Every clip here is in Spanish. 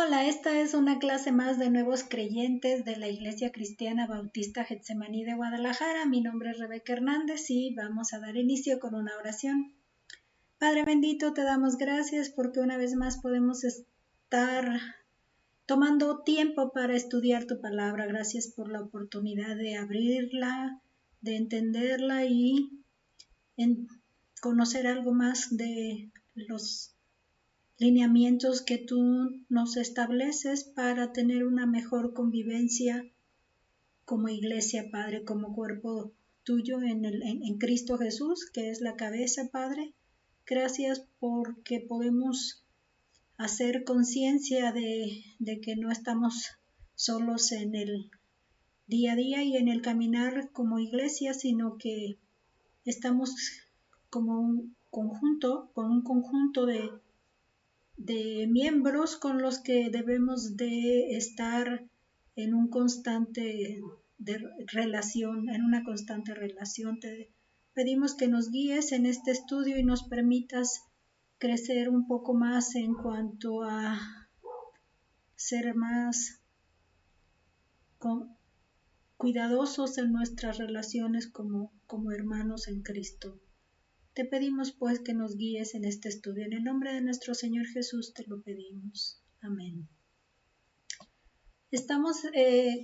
Hola, esta es una clase más de nuevos creyentes de la Iglesia Cristiana Bautista Getsemaní de Guadalajara. Mi nombre es Rebeca Hernández y vamos a dar inicio con una oración. Padre bendito, te damos gracias porque una vez más podemos estar tomando tiempo para estudiar tu palabra. Gracias por la oportunidad de abrirla, de entenderla y conocer algo más de los lineamientos que tú nos estableces para tener una mejor convivencia como iglesia, Padre, como cuerpo tuyo en Cristo Jesús, que es la cabeza, Padre. Gracias porque podemos hacer conciencia de que no estamos solos en el día a día y en el caminar como iglesia, sino que estamos como un conjunto de miembros con los que debemos de estar en un constante relación, en una constante relación. Te pedimos que nos guíes en este estudio y nos permitas crecer un poco más en cuanto a ser más cuidadosos en nuestras relaciones como hermanos en Cristo. Te pedimos pues que nos guíes en este estudio. En el nombre de nuestro Señor Jesús te lo pedimos. Amén. Estamos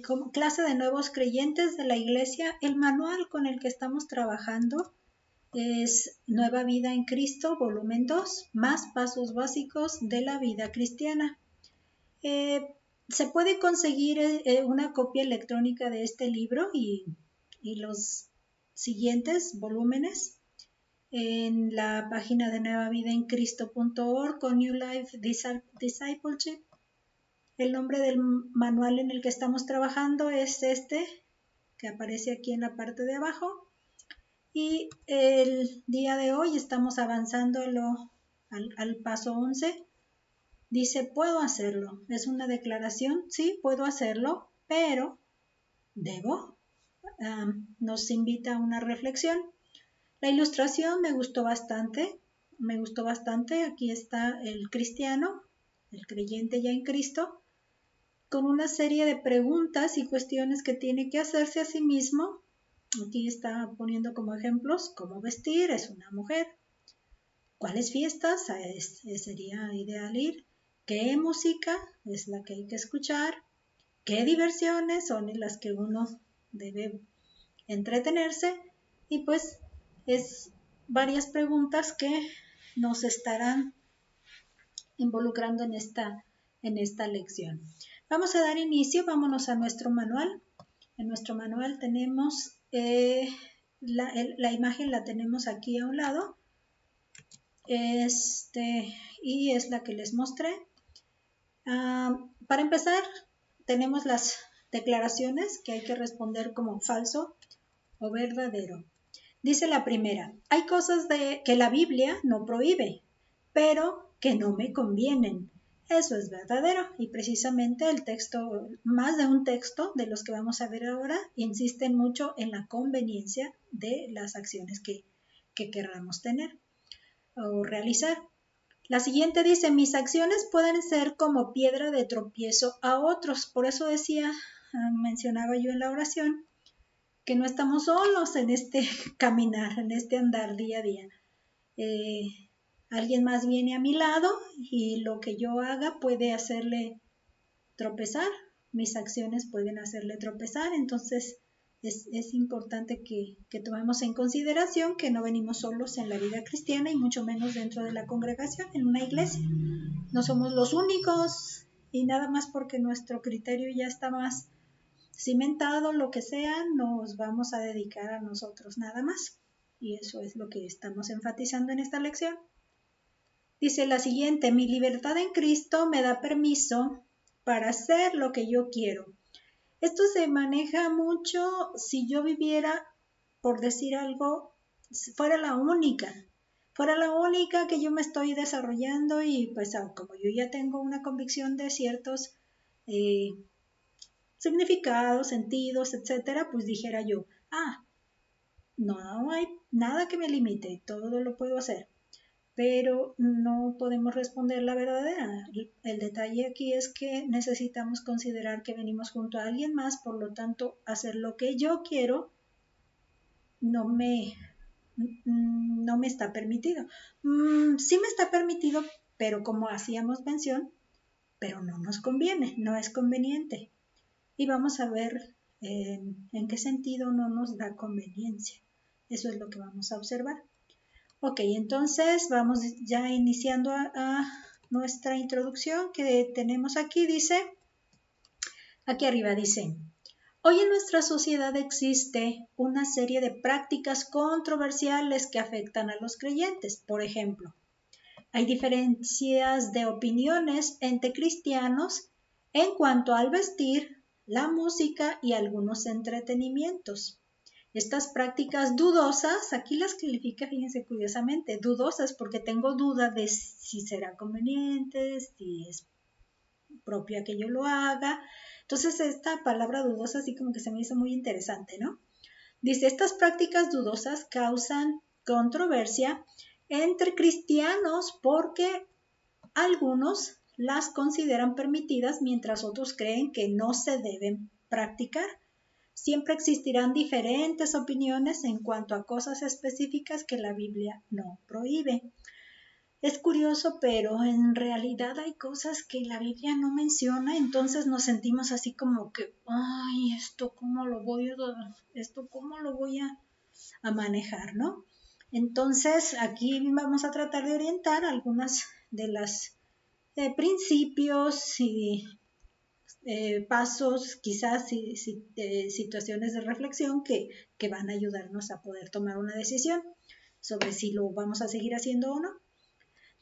con clase de nuevos creyentes de la iglesia. El manual con el que estamos trabajando es Nueva Vida en Cristo, volumen 2, más pasos básicos de la vida cristiana. Se puede conseguir una copia electrónica de este libro y los siguientes volúmenes en la página de nuevavidaencristo.org con New Life Discipleship. El nombre del manual en el que estamos trabajando es este, que aparece aquí en la parte de abajo. Y el día de hoy estamos avanzando al paso 11. Dice, puedo hacerlo. Es una declaración, sí, puedo hacerlo, pero ¿debo? Nos invita a una reflexión. La ilustración me gustó bastante. Aquí está el cristiano, el creyente ya en Cristo, con una serie de preguntas y cuestiones que tiene que hacerse a sí mismo. Aquí está poniendo como ejemplos cómo vestir, es una mujer. ¿Cuáles fiestas sería ideal ir? ¿Qué música es la que hay que escuchar? ¿Qué diversiones son las que uno debe entretenerse? Y pues es varias preguntas que nos estarán involucrando en esta lección. Vamos a dar inicio, vámonos a nuestro manual. En nuestro manual tenemos la imagen, la tenemos aquí a un lado, y es la que les mostré. Para empezar, tenemos las declaraciones que hay que responder como falso o verdadero. Dice la primera, hay cosas que la Biblia no prohíbe, pero que no me convienen. Eso es verdadero y precisamente el texto, más de un texto de los que vamos a ver ahora, insisten mucho en la conveniencia de las acciones que querramos tener o realizar. La siguiente dice, mis acciones pueden ser como piedra de tropiezo a otros. Por eso mencionaba yo en la oración, que no estamos solos en este caminar, en este andar día a día. Alguien más viene a mi lado y lo que yo haga puede hacerle tropezar, mis acciones pueden hacerle tropezar, entonces es importante que tomemos en consideración que no venimos solos en la vida cristiana y mucho menos dentro de la congregación, en una iglesia. No somos los únicos y nada más porque nuestro criterio ya está más cimentado, lo que sea, nos vamos a dedicar a nosotros nada más. Y eso es lo que estamos enfatizando en esta lección. Dice la siguiente, mi libertad en Cristo me da permiso para hacer lo que yo quiero. Esto se maneja mucho si yo viviera, por decir algo, fuera la única que yo me estoy desarrollando y pues como yo ya tengo una convicción de ciertos significados, sentidos, etcétera, pues dijera yo, no hay nada que me limite, todo lo puedo hacer. pero no podemos responder la verdadera. El detalle aquí es que necesitamos considerar que venimos junto a alguien más, por lo tanto, hacer lo que yo quiero no me está permitido. Sí me está permitido, pero como hacíamos mención, pero no nos conviene, no es conveniente. Y vamos a ver en qué sentido no nos da conveniencia. Eso es lo que vamos a observar. Ok, entonces vamos ya iniciando a nuestra introducción que tenemos aquí. Dice, aquí arriba dice, hoy en nuestra sociedad existe una serie de prácticas controversiales que afectan a los creyentes. Por ejemplo, hay diferencias de opiniones entre cristianos en cuanto al vestir, la música y algunos entretenimientos. Estas prácticas dudosas, aquí las califica, fíjense curiosamente, dudosas porque tengo duda de si será conveniente, si es propia que yo lo haga. Entonces esta palabra dudosa así como que se me hizo muy interesante, ¿no? Dice, estas prácticas dudosas causan controversia entre cristianos porque algunos las consideran permitidas mientras otros creen que no se deben practicar. Siempre existirán diferentes opiniones en cuanto a cosas específicas que la Biblia no prohíbe. Es curioso, pero en realidad hay cosas que la Biblia no menciona, entonces nos sentimos así como que, ay, esto cómo lo voy a manejar, ¿no? Entonces aquí vamos a tratar de orientar algunas de las principios y pasos, quizás situaciones de reflexión que van a ayudarnos a poder tomar una decisión sobre si lo vamos a seguir haciendo o no.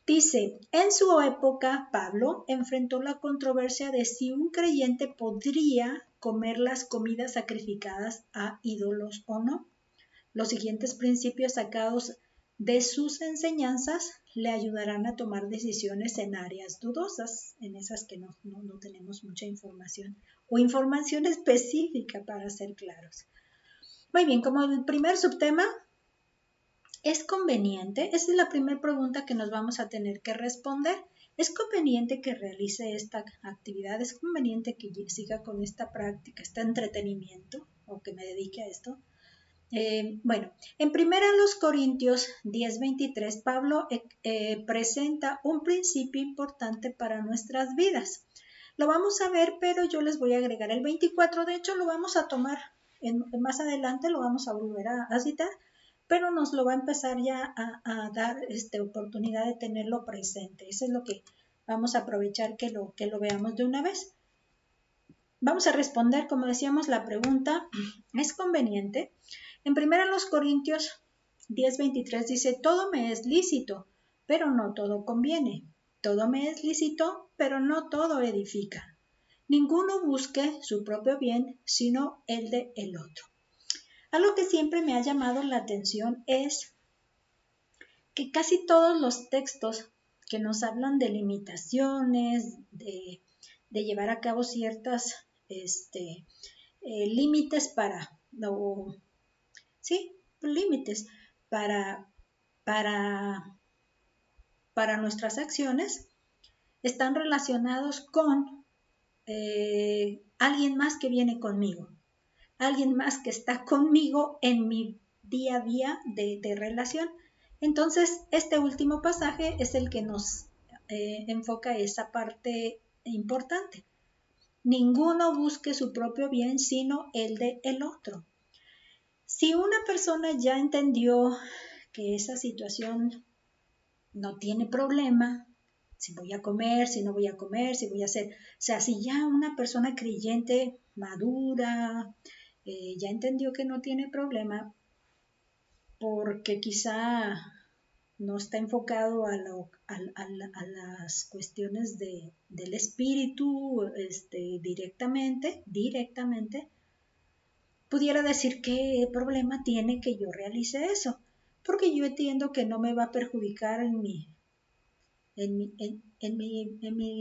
Dice, en su época, Pablo enfrentó la controversia de si un creyente podría comer las comidas sacrificadas a ídolos o no. Los siguientes principios sacados de sus enseñanzas le ayudarán a tomar decisiones en áreas dudosas, en esas que no tenemos mucha información o información específica para ser claros. Muy bien, como el primer subtema, ¿es conveniente? Esa es la primera pregunta que nos vamos a tener que responder. ¿Es conveniente que realice esta actividad? ¿Es conveniente que siga con esta práctica, este entretenimiento o que me dedique a esto? Bueno, en 1 Corintios 10:23, Pablo presenta un principio importante para nuestras vidas. Lo vamos a ver, pero yo les voy a agregar el 24. De hecho, lo vamos a tomar más adelante, lo vamos a volver a citar, pero nos lo va a empezar ya a dar oportunidad de tenerlo presente. Eso es lo que vamos a aprovechar que lo veamos de una vez. Vamos a responder, como decíamos, la pregunta, ¿es conveniente? En 1 Corintios 10:23 dice, todo me es lícito, pero no todo conviene. Todo me es lícito, pero no todo edifica. Ninguno busque su propio bien, sino el de el otro. Algo que siempre me ha llamado la atención es que casi todos los textos que nos hablan de limitaciones, de llevar a cabo ciertas límites límites para nuestras acciones, están relacionados con alguien más que viene conmigo, alguien más que está conmigo en mi día a día de relación. Entonces, este último pasaje es el que nos enfoca esa parte importante. Ninguno busque su propio bien, sino el de el otro. Si una persona ya entendió que esa situación no tiene problema, si voy a comer, si no voy a comer, si voy a hacer, o sea, si ya una persona creyente, madura, ya entendió que no tiene problema, porque quizá no está enfocado a las cuestiones del espíritu directamente, pudiera decir qué problema tiene que yo realice eso, porque yo entiendo que no me va a perjudicar en mi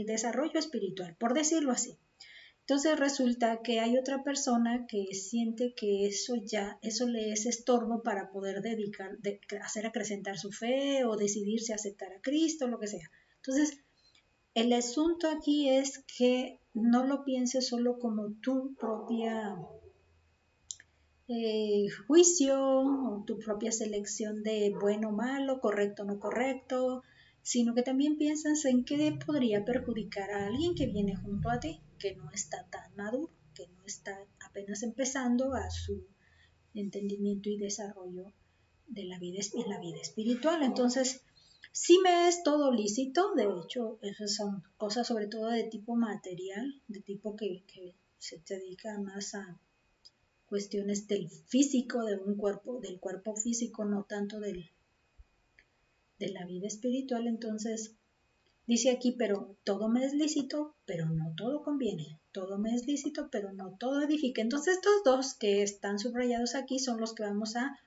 desarrollo espiritual, por decirlo así. Entonces resulta que hay otra persona que siente que eso le es estorbo para poder hacer acrecentar su fe o decidirse a aceptar a Cristo, lo que sea. Entonces, el asunto aquí es que no lo pienses solo como tu propia juicio o tu propia selección de bueno o malo, correcto o no correcto, sino que también piensas en qué podría perjudicar a alguien que viene junto a ti, que no está tan maduro, que no está apenas empezando a su entendimiento y desarrollo de la vida, en la vida espiritual. Entonces, sí me es todo lícito, de hecho, esas son cosas sobre todo de tipo material, de tipo que se dedica más a cuestiones del físico, del cuerpo físico, no tanto de la vida espiritual. Entonces, dice aquí, pero todo me es lícito, pero no todo conviene. Todo me es lícito, pero no todo edifica. Entonces, estos dos que están subrayados aquí son los que vamos a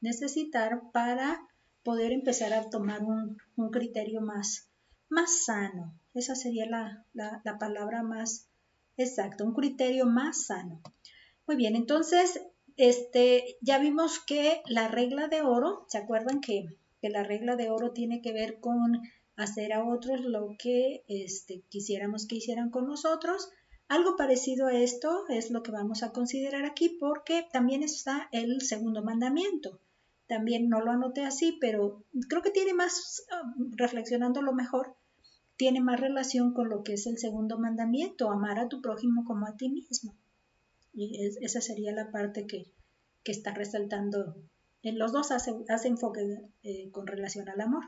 necesitar para poder empezar a tomar un criterio más sano. Esa sería la palabra más exacta, un criterio más sano. Muy bien, entonces, ya vimos que la regla de oro, ¿se acuerdan que la regla de oro tiene que ver con hacer a otros lo que quisiéramos que hicieran con nosotros? Algo parecido a esto es lo que vamos a considerar aquí porque también está el segundo mandamiento. También no lo anoté así, pero creo que tiene más, reflexionándolo mejor, tiene más relación con lo que es el segundo mandamiento, amar a tu prójimo como a ti mismo. Y esa sería la parte que está resaltando. En los dos hace enfoque con relación al amor.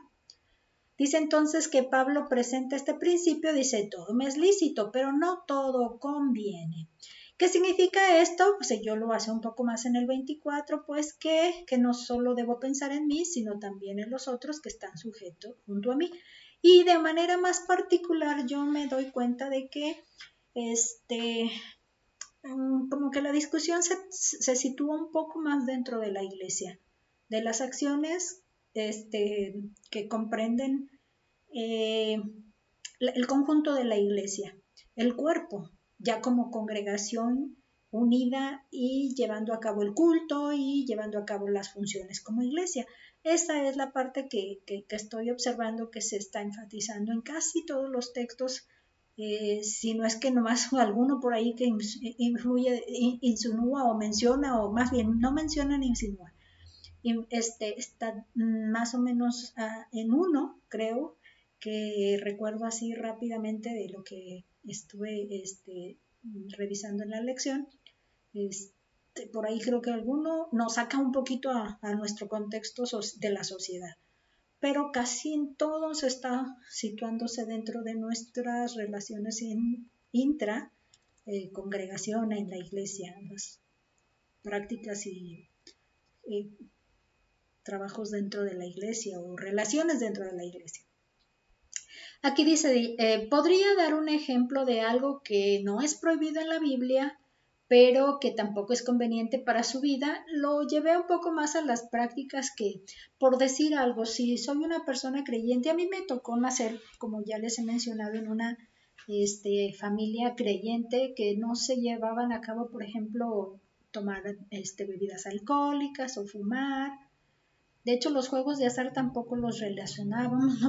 Dice entonces que Pablo presenta este principio, dice, todo me es lícito, pero no todo conviene. ¿Qué significa esto? Pues yo lo hace un poco más en el 24, pues que no solo debo pensar en mí, sino también en los otros que están sujetos junto a mí. Y de manera más particular yo me doy cuenta de que como que la discusión se sitúa un poco más dentro de la iglesia, de las acciones que comprenden el conjunto de la iglesia, el cuerpo, ya como congregación unida y llevando a cabo el culto y llevando a cabo las funciones como iglesia. Esa es la parte que estoy observando que se está enfatizando en casi todos los textos, si no es que nomás alguno por ahí que influye, insinúa o menciona, o más bien no menciona ni insinúa. Está más o menos en uno, creo, que recuerdo así rápidamente de lo que estuve revisando en la lección. Por ahí creo que alguno nos saca un poquito a nuestro contexto de la sociedad, pero casi en todos está situándose dentro de nuestras relaciones intra congregación en la iglesia, las prácticas y trabajos dentro de la iglesia o relaciones dentro de la iglesia. Aquí dice, podría dar un ejemplo de algo que no es prohibido en la Biblia, pero que tampoco es conveniente para su vida. Lo llevé un poco más a las prácticas que, por decir algo, si soy una persona creyente, a mí me tocó nacer, como ya les he mencionado, en una familia creyente que no se llevaban a cabo, por ejemplo, tomar bebidas alcohólicas o fumar. De hecho, los juegos de azar tampoco los relacionábamos,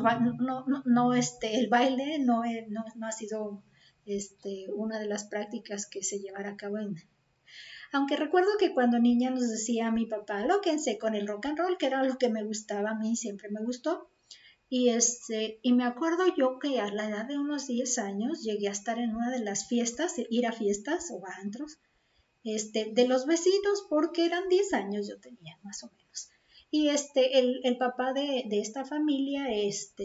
el baile no ha sido una de las prácticas que se llevara a cabo Aunque recuerdo que cuando niña nos decía mi papá, alóquense con el rock and roll, que era lo que me gustaba a mí, siempre me gustó. Y me acuerdo yo que a la edad de unos 10 años llegué a estar en una de las fiestas, ir a fiestas o a antros, de los vecinos, porque eran 10 años yo tenía, más o menos. Y el papá de esta familia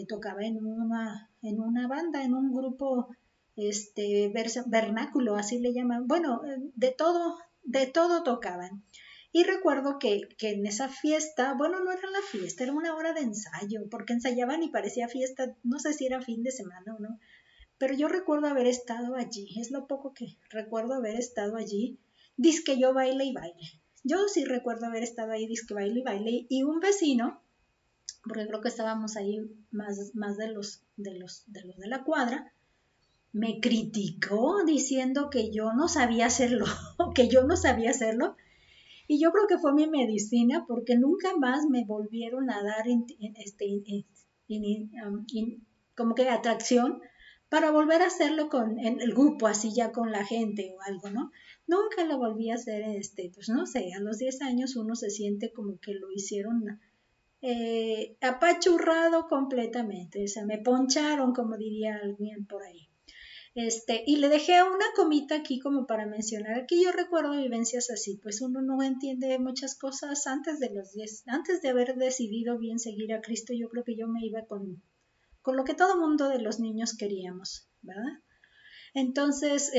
tocaba en una banda, en un grupo vernáculo, así le llaman. Bueno, de todo tocaban. Y recuerdo que en esa fiesta, bueno, no era la fiesta, era una hora de ensayo, porque ensayaban y parecía fiesta, no sé si era fin de semana o no, pero yo recuerdo haber estado allí, es lo poco que recuerdo haber estado allí, dizque yo baile y baile. Yo sí recuerdo haber estado ahí, dizque baile y baile, y un vecino, porque creo que estábamos ahí más de los de la cuadra, me criticó diciendo que yo no sabía hacerlo, que yo no sabía hacerlo. Y yo creo que fue mi medicina porque nunca más me volvieron a dar como que atracción para volver a hacerlo en el grupo, así ya con la gente o algo, ¿no? Nunca lo volví a hacer, pues no sé, a los 10 años uno se siente como que lo hicieron apachurrado completamente, o sea, me poncharon, como diría alguien por ahí. Y le dejé una comita aquí como para mencionar que yo recuerdo vivencias así, pues uno no entiende muchas cosas antes de los 10, antes de haber decidido bien seguir a Cristo, yo creo que yo me iba con lo que todo mundo de los niños queríamos, ¿verdad? Entonces,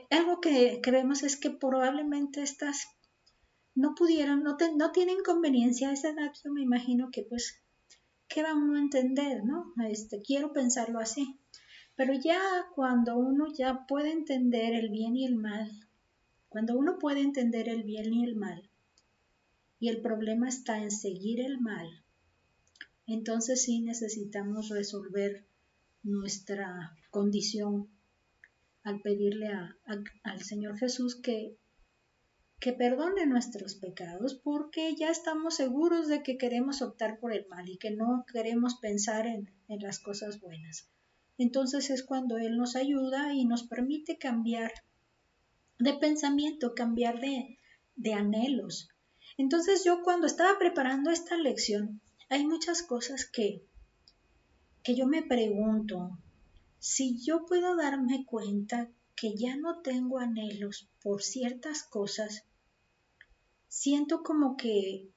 algo que vemos es que probablemente estas no pudieron, no tienen conveniencia a esa edad, yo me imagino que pues, ¿qué va uno a entender, no? Quiero pensarlo así. Pero ya cuando uno ya puede entender el bien y el mal, cuando uno puede entender el bien y el mal, y el problema está en seguir el mal, entonces sí necesitamos resolver nuestra condición al pedirle al Señor Jesús que perdone nuestros pecados, porque ya estamos seguros de que queremos optar por el mal y que no queremos pensar en las cosas buenas. Entonces es cuando Él nos ayuda y nos permite cambiar de pensamiento, cambiar de anhelos. Entonces yo cuando estaba preparando esta lección, hay muchas cosas que yo me pregunto, si yo puedo darme cuenta que ya no tengo anhelos por ciertas cosas, siento como que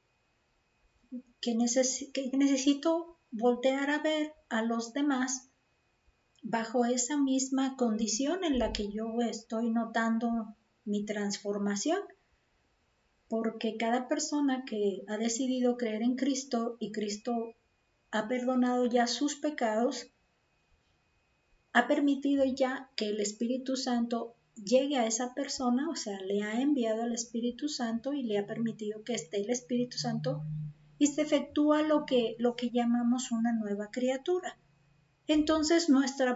necesito voltear a ver a los demás bajo esa misma condición en la que yo estoy notando mi transformación, porque cada persona que ha decidido creer en Cristo y Cristo ha perdonado ya sus pecados, ha permitido ya que el Espíritu Santo llegue a esa persona, o sea, le ha enviado al Espíritu Santo y le ha permitido que esté el Espíritu Santo y se efectúa lo que llamamos una nueva criatura. Entonces,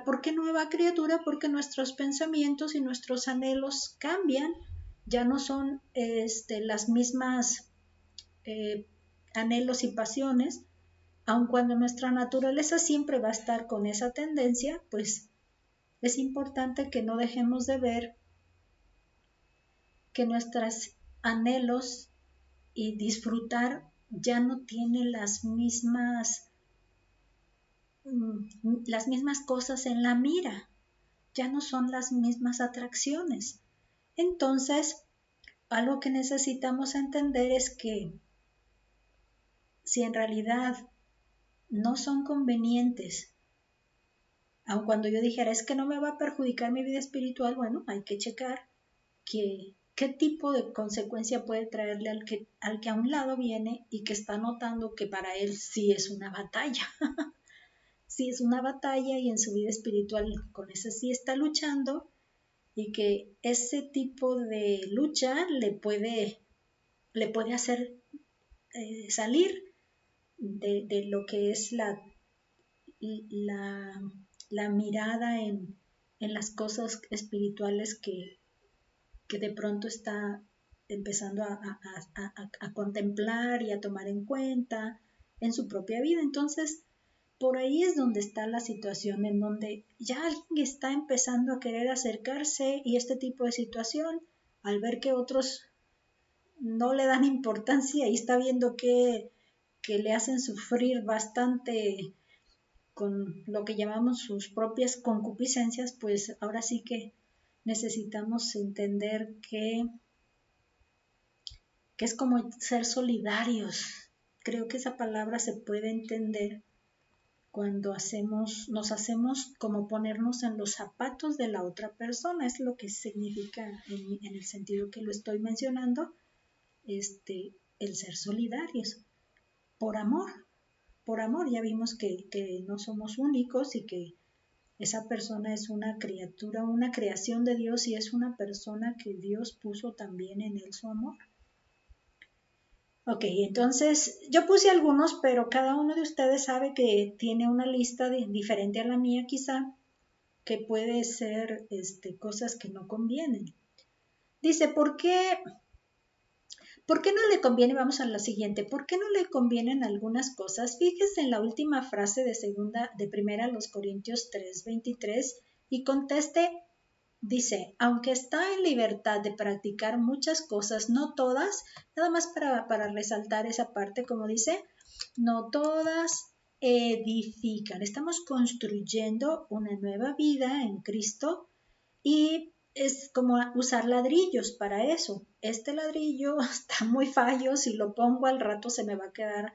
¿por qué nueva criatura? Porque nuestros pensamientos y nuestros anhelos cambian, ya no son las mismas anhelos y pasiones, aun cuando nuestra naturaleza siempre va a estar con esa tendencia, pues es importante que no dejemos de ver que nuestros anhelos y disfrutar ya no tienen las mismas cosas en la mira, ya no son las mismas atracciones. Entonces, algo que necesitamos entender es que si en realidad no son convenientes, aun cuando yo dijera es que no me va a perjudicar mi vida espiritual, bueno, hay que checar qué tipo de consecuencia puede traerle al que a un lado viene y que está notando que para él sí es una batalla. Sí es una batalla y en su vida espiritual con eso sí está luchando y que ese tipo de lucha le puede hacer salir de lo que es la, la mirada en las cosas espirituales que de pronto está empezando a contemplar y a tomar en cuenta en su propia vida. Entonces, por ahí es donde está la situación en donde ya alguien está empezando a querer acercarse y este tipo de situación, al ver que otros no le dan importancia y está viendo que le hacen sufrir bastante con lo que llamamos sus propias concupiscencias, pues ahora sí que necesitamos entender que es como ser solidarios. Creo que esa palabra se puede entender cuando nos hacemos como ponernos en los zapatos de la otra persona, es lo que significa en el sentido que lo estoy mencionando, el ser solidarios, por amor, por amor, ya vimos que no somos únicos y que esa persona es una criatura, una creación de Dios y es una persona que Dios puso también en él su amor. Ok, entonces yo puse algunos, pero cada uno de ustedes sabe que tiene una lista diferente a la mía quizá, que puede ser cosas que no convienen. Dice, ¿por qué no le conviene? Vamos a la siguiente. ¿Por qué no le convienen algunas cosas? Fíjese en la última frase de primera los Corintios 3:23 y conteste. Dice, aunque está en libertad de practicar muchas cosas, no todas, nada más para resaltar esa parte, como dice, no todas edifican. Estamos construyendo una nueva vida en Cristo y es como usar ladrillos para eso. Este ladrillo está muy fallo, si lo pongo al rato se me va a quedar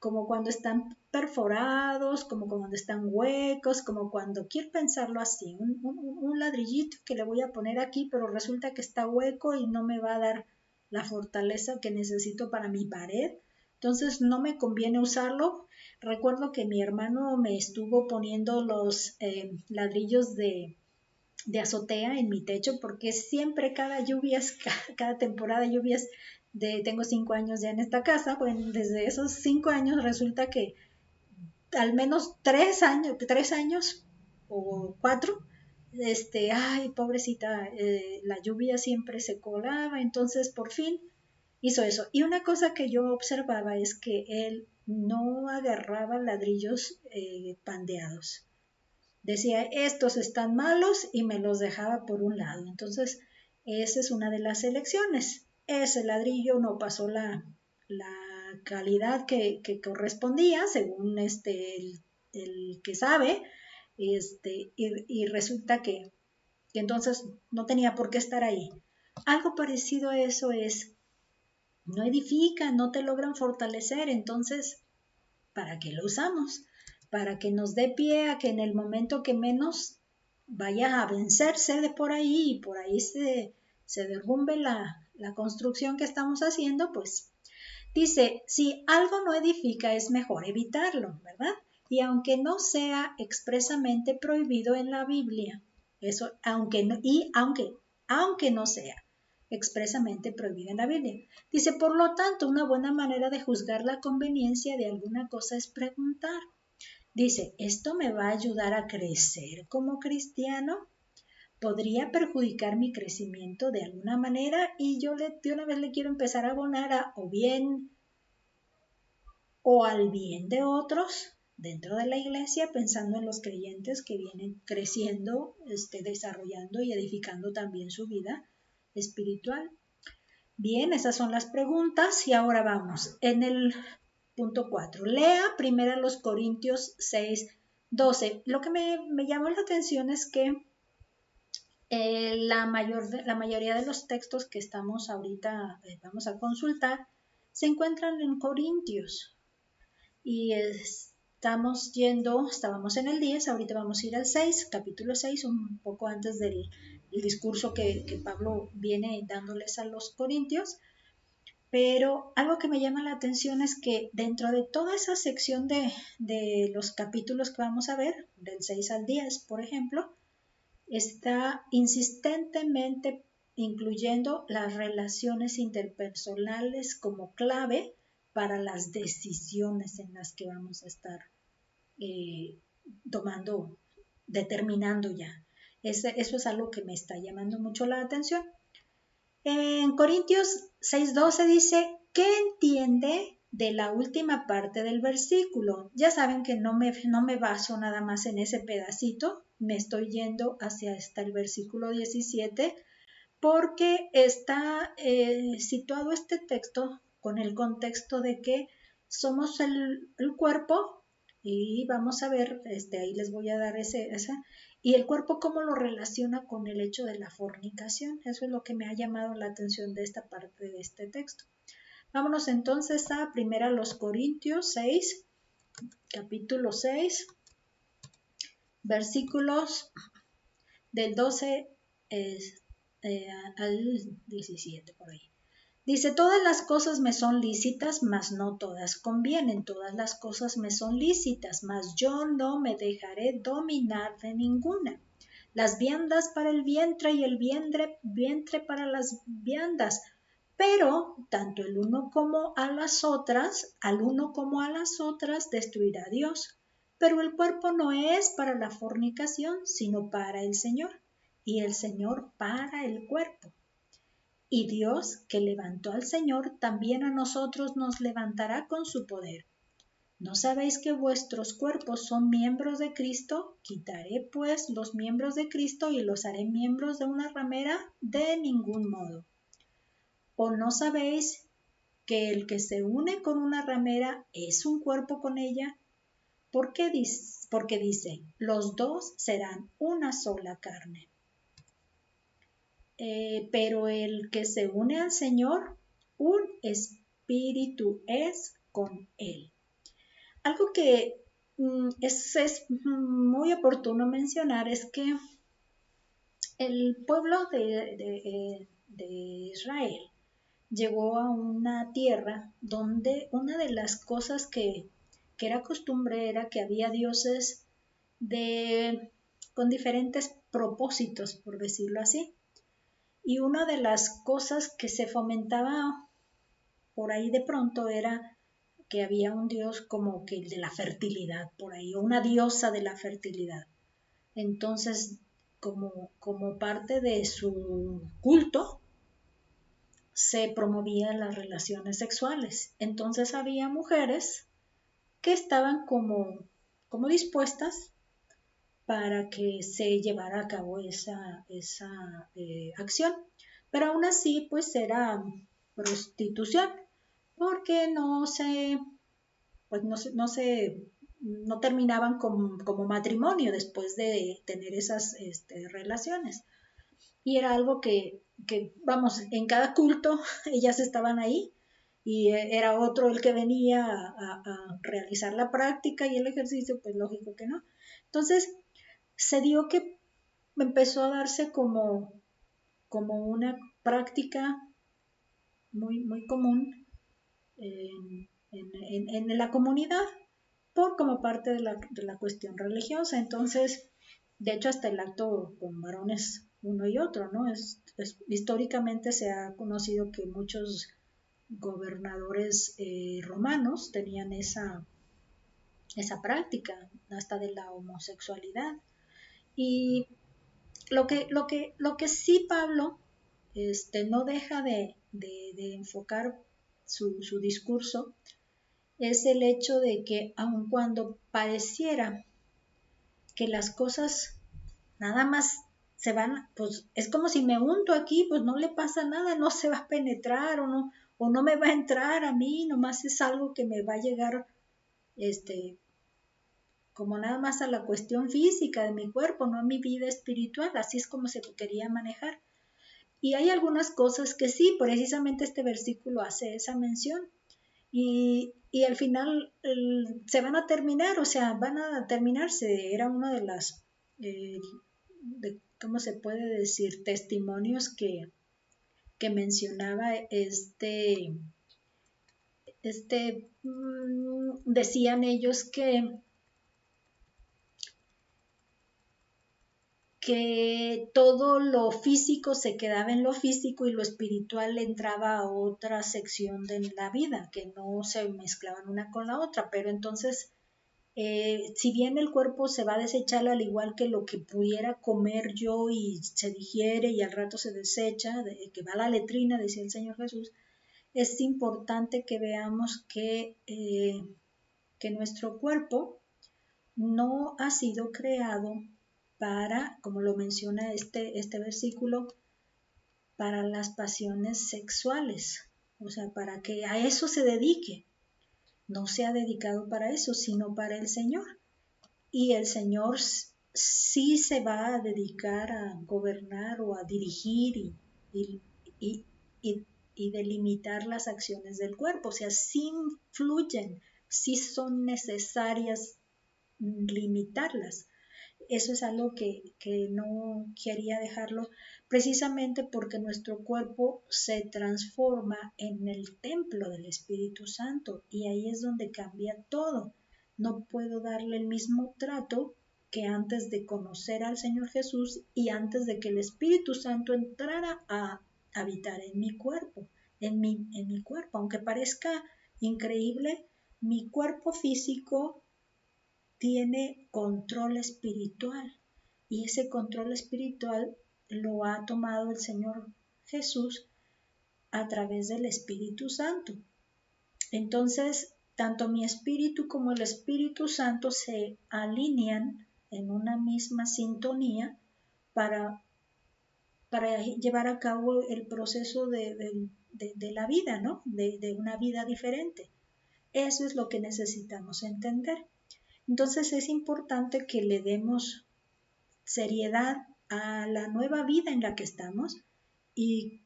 como cuando están perforados, como cuando están huecos, como cuando quiero pensarlo así, un ladrillito que le voy a poner aquí, pero resulta que está hueco y no me va a dar la fortaleza que necesito para mi pared. Entonces no me conviene usarlo. Recuerdo que mi hermano me estuvo poniendo los ladrillos de azotea en mi techo porque siempre cada temporada de lluvias, tengo 5 años ya en esta casa, bueno, desde esos 5 años resulta que al menos 3 años o 4, ay, pobrecita, la lluvia siempre se colaba, entonces por fin hizo eso. Y una cosa que yo observaba es que él no agarraba ladrillos pandeados. Decía, estos están malos y me los dejaba por un lado. Entonces, esa es una de las elecciones. Ese ladrillo no pasó la calidad que correspondía, según el que sabe, y resulta que entonces no tenía por qué estar ahí. Algo parecido a eso es, no edifican, no te logran fortalecer, entonces, ¿para qué lo usamos? Para que nos dé pie a que en el momento que menos vaya a vencerse de por ahí y por ahí se derrumbe la construcción que estamos haciendo, pues dice, si algo no edifica es mejor evitarlo, ¿verdad? Y aunque no sea expresamente prohibido en la Biblia, eso, aunque no sea expresamente prohibido en la Biblia. Dice, por lo tanto, una buena manera de juzgar la conveniencia de alguna cosa es preguntar. Dice, ¿esto me va a ayudar a crecer como cristiano? ¿Podría perjudicar mi crecimiento de alguna manera? Y yo de una vez le quiero empezar a abonar o al bien de otros dentro de la iglesia, pensando en los creyentes que vienen creciendo, desarrollando y edificando también su vida espiritual. Bien, esas son las preguntas y ahora vamos en el punto 4. Lea primero los Corintios 6:12. Lo que me llamó la atención es que la mayoría de los textos que estamos ahorita vamos a consultar se encuentran en Corintios y estábamos en el 10, ahorita vamos a ir al 6, capítulo 6, un poco antes del discurso que Pablo viene dándoles a los corintios. Pero algo que me llama la atención es que dentro de toda esa sección de los capítulos que vamos a ver, del 6 al 10, por ejemplo, está insistentemente incluyendo las relaciones interpersonales como clave para las decisiones en las que vamos a estar determinando ya. Eso es algo que me está llamando mucho la atención. En Corintios 6:12 dice, ¿qué entiende de la última parte del versículo? Ya saben que no me baso nada más en ese pedacito, me estoy yendo hasta el versículo 17, porque está situado este texto con el contexto de que somos el cuerpo y vamos a ver, ahí les voy a dar esa, y el cuerpo cómo lo relaciona con el hecho de la fornicación. Eso es lo que me ha llamado la atención de esta parte de este texto. Vámonos entonces a primera los Corintios 6, capítulo 6, versículos del 12 al 17 por ahí. Dice, todas las cosas me son lícitas, mas no todas convienen. Todas las cosas me son lícitas, mas yo no me dejaré dominar de ninguna. Las viandas para el vientre y el vientre para las viandas. Pero tanto al uno como a las otras destruirá Dios. Pero el cuerpo no es para la fornicación, sino para el Señor, y el Señor para el cuerpo. Y Dios, que levantó al Señor, también a nosotros nos levantará con su poder. ¿No sabéis que vuestros cuerpos son miembros de Cristo? Quitaré pues los miembros de Cristo y los haré miembros de una ramera, de ningún modo. ¿O no sabéis que el que se une con una ramera es un cuerpo con ella? Porque dice, los dos serán una sola carne. Pero el que se une al Señor, un espíritu es con él. Algo que es muy oportuno mencionar es que el pueblo de Israel llegó a una tierra donde una de las cosas que era costumbre era que había dioses con diferentes propósitos, por decirlo así. Y una de las cosas que se fomentaba por ahí de pronto era que había un dios como que el de la fertilidad por ahí, o una diosa de la fertilidad. Entonces, como parte de su culto, se promovían las relaciones sexuales. Entonces había mujeres que estaban como dispuestas para que se llevara a cabo esa acción. Pero aún así, pues era prostitución, porque pues no terminaban como matrimonio después de tener esas relaciones. Y era algo vamos, en cada culto ellas estaban ahí y era otro el que venía a realizar la práctica y el ejercicio, pues lógico que no. Entonces, se dio que empezó a darse como una práctica muy común en la comunidad como parte de la cuestión religiosa. Entonces, de hecho, hasta el acto con varones uno y otro, ¿no? Históricamente se ha conocido que muchos gobernadores romanos tenían esa práctica hasta de la homosexualidad. Y lo que sí Pablo no deja de enfocar su discurso es el hecho de que aun cuando pareciera que las cosas nada más se van, pues es como si me unto aquí, pues no le pasa nada, no se va a penetrar o no me va a entrar a mí, nomás es algo que me va a llegar como nada más a la cuestión física de mi cuerpo, no a mi vida espiritual, así es como se quería manejar. Y hay algunas cosas que sí, precisamente este versículo hace esa mención. Y al final se van a terminar, o sea, van a terminarse. Era una de las, ¿cómo se puede decir? Testimonios que mencionaba decían ellos que todo lo físico se quedaba en lo físico y lo espiritual entraba a otra sección de la vida, que no se mezclaban una con la otra, pero entonces, si bien el cuerpo se va a desechar al igual que lo que pudiera comer yo y se digiere y al rato se desecha, que va a la letrina, decía el Señor Jesús, es importante que veamos que nuestro cuerpo no ha sido creado para, como lo menciona este versículo, para las pasiones sexuales, o sea, para que a eso se dedique. No se ha dedicado para eso, sino para el Señor. Y el Señor sí se va a dedicar a gobernar o a dirigir y, y, y, y delimitar las acciones del cuerpo, o sea, sí influyen, sí son necesarias limitarlas. Eso es algo que no quería dejarlo precisamente porque nuestro cuerpo se transforma en el templo del Espíritu Santo y ahí es donde cambia todo. No puedo darle el mismo trato que antes de conocer al Señor Jesús y antes de que el Espíritu Santo entrara a habitar en mi cuerpo, en mi cuerpo. Aunque parezca increíble, mi cuerpo físico tiene control espiritual y ese control espiritual lo ha tomado el Señor Jesús a través del Espíritu Santo. Entonces, tanto mi espíritu como el Espíritu Santo se alinean en una misma sintonía para llevar a cabo el proceso de la vida, ¿no? De una vida diferente. Eso es lo que necesitamos entender. Entonces es importante que le demos seriedad a la nueva vida en la que estamos y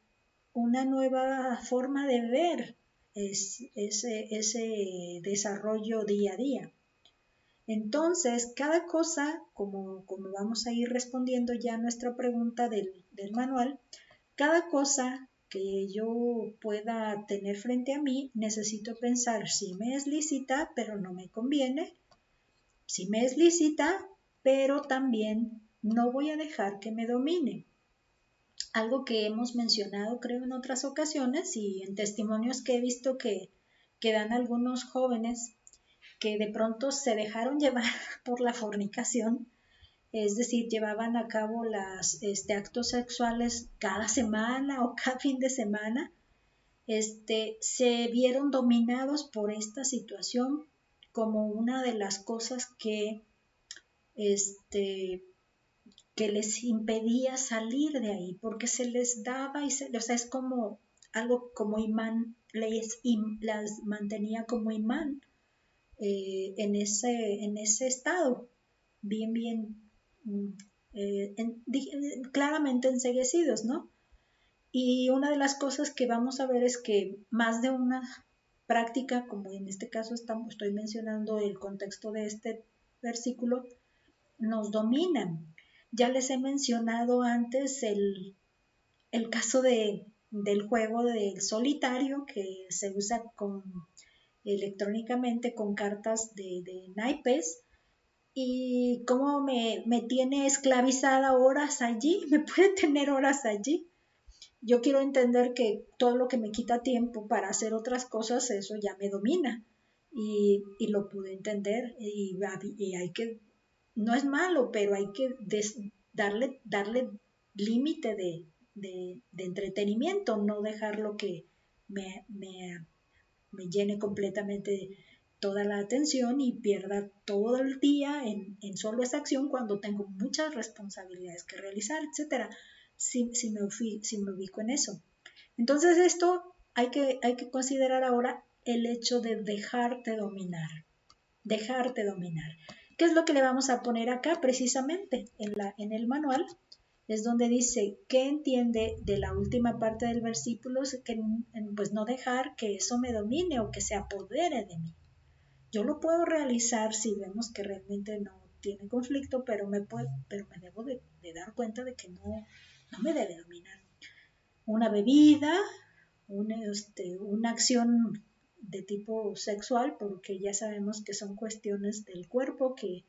una nueva forma de ver ese desarrollo día a día. Entonces, cada cosa, como vamos a ir respondiendo ya a nuestra pregunta del manual, cada cosa que yo pueda tener frente a mí, necesito pensar si me es lícita, pero no me conviene, si me es lícita, pero también no voy a dejar que me domine. Algo que hemos mencionado, creo, en otras ocasiones y en testimonios que he visto que dan algunos jóvenes que de pronto se dejaron llevar por la fornicación, es decir, llevaban a cabo actos sexuales cada semana o cada fin de semana, se vieron dominados por esta situación como una de las cosas que les impedía salir de ahí, porque se les daba, o sea, es como algo como imán, las mantenía como imán en ese estado, bien, claramente enceguecidos, ¿no? Y una de las cosas que vamos a ver es que más de una práctica, como en este caso estoy mencionando el contexto de este versículo, nos dominan. Ya les he mencionado antes el caso del juego del solitario que se usa electrónicamente con cartas de naipes y cómo me tiene esclavizada horas allí, me puede tener horas allí. Yo quiero entender que todo lo que me quita tiempo para hacer otras cosas, eso ya me domina y lo pude entender y hay que, no es malo, pero hay que darle límite de entretenimiento, no dejarlo que me llene completamente toda la atención y pierda todo el día en solo esa acción cuando tengo muchas responsabilidades que realizar, etcétera, si me ubico en eso. Entonces esto hay que considerar ahora el hecho de dejarte dominar. ¿Qué es lo que le vamos a poner acá precisamente en el manual? Es donde dice que entiende de la última parte del versículo, que pues no dejar que eso me domine o que se apodere de mí. Yo lo puedo realizar si vemos que realmente no tiene conflicto, pero me debo de dar cuenta de que no me debe dominar. Una bebida, una acción de tipo sexual, porque ya sabemos que son cuestiones del cuerpo que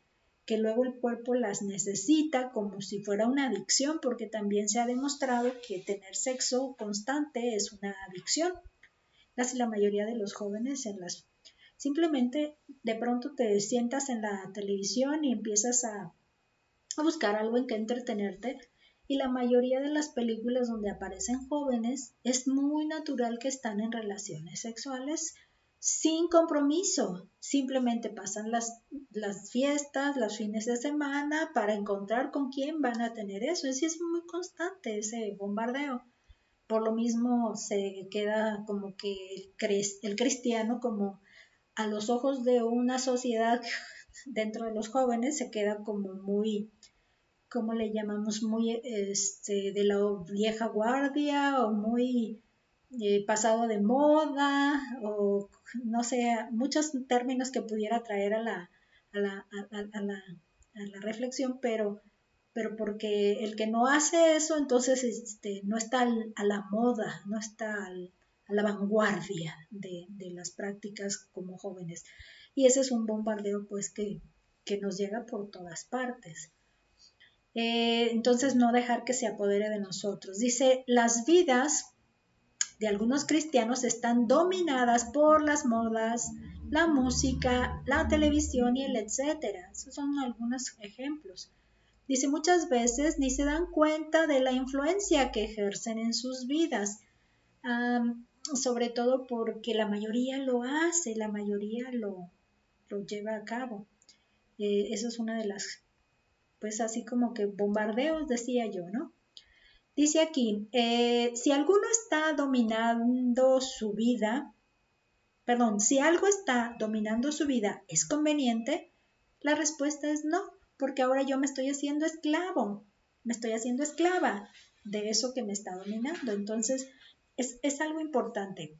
luego el cuerpo las necesita como si fuera una adicción, porque también se ha demostrado que tener sexo constante es una adicción. Casi la mayoría de los jóvenes simplemente de pronto te sientas en la televisión y empiezas a buscar algo en que entretenerte, y la mayoría de las películas donde aparecen jóvenes es muy natural que están en relaciones sexuales sin compromiso, simplemente pasan las fiestas, los fines de semana para encontrar con quién van a tener eso. Es muy constante ese bombardeo. Por lo mismo se queda como que el cristiano, como a los ojos de una sociedad dentro de los jóvenes, se queda como muy, ¿cómo le llamamos? Muy de la vieja guardia o muy pasado de moda, o no sé, muchos términos que pudiera traer a la reflexión, pero porque el que no hace eso, entonces no está a la moda, no está a la vanguardia de las prácticas como jóvenes. Y ese es un bombardeo pues que nos llega por todas partes. Entonces no dejar que se apodere de nosotros. Dice, las vidas de algunos cristianos están dominadas por las modas, la música, la televisión y el etcétera. Esos son algunos ejemplos. Dice, muchas veces ni se dan cuenta de la influencia que ejercen en sus vidas, sobre todo porque la mayoría lo hace, la mayoría lo lleva a cabo. Eso es una de las, pues así como que bombardeos, decía yo, ¿no? Dice aquí, si alguno está dominando su vida, perdón, si algo está dominando su vida, ¿es conveniente? La respuesta es no, porque ahora yo me estoy haciendo esclavo, me estoy haciendo esclava de eso que me está dominando. Entonces, es algo importante.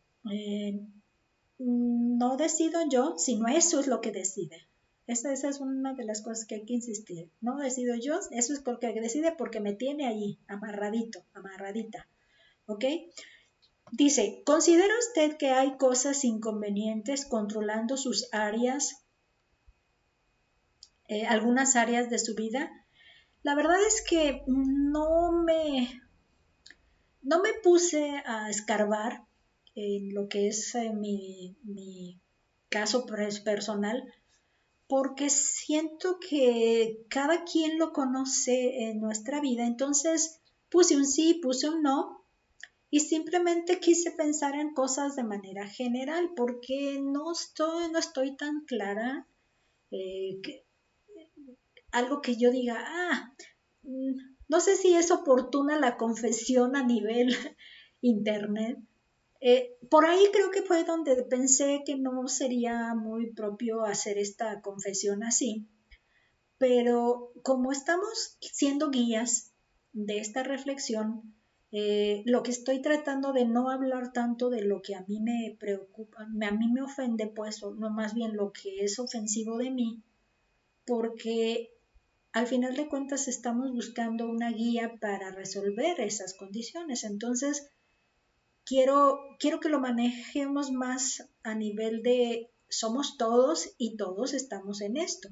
No decido yo, sino eso es lo que decide. Esa es una de las cosas que hay que insistir. No decido yo, eso es porque decide porque me tiene ahí, amarradito, amarradita. ¿Ok? Dice, ¿considera usted que hay cosas inconvenientes controlando sus áreas, algunas áreas de su vida? La verdad es que no me puse a escarbar en lo que es mi caso personal, porque siento que cada quien lo conoce en nuestra vida. Entonces puse un sí, puse un no, y simplemente quise pensar en cosas de manera general, porque no estoy tan clara, que, algo que yo diga, mm, no sé si es oportuna la confesión a nivel internet. Por ahí creo que fue donde pensé que no sería muy propio hacer esta confesión así, pero como estamos siendo guías de esta reflexión, lo que estoy tratando de no hablar tanto de lo que a mí me preocupa, a mí me ofende, pues, o no, más bien lo que es ofensivo de mí, porque al final de cuentas estamos buscando una guía para resolver esas condiciones. Entonces, quiero que lo manejemos más a nivel de somos todos y todos estamos en esto.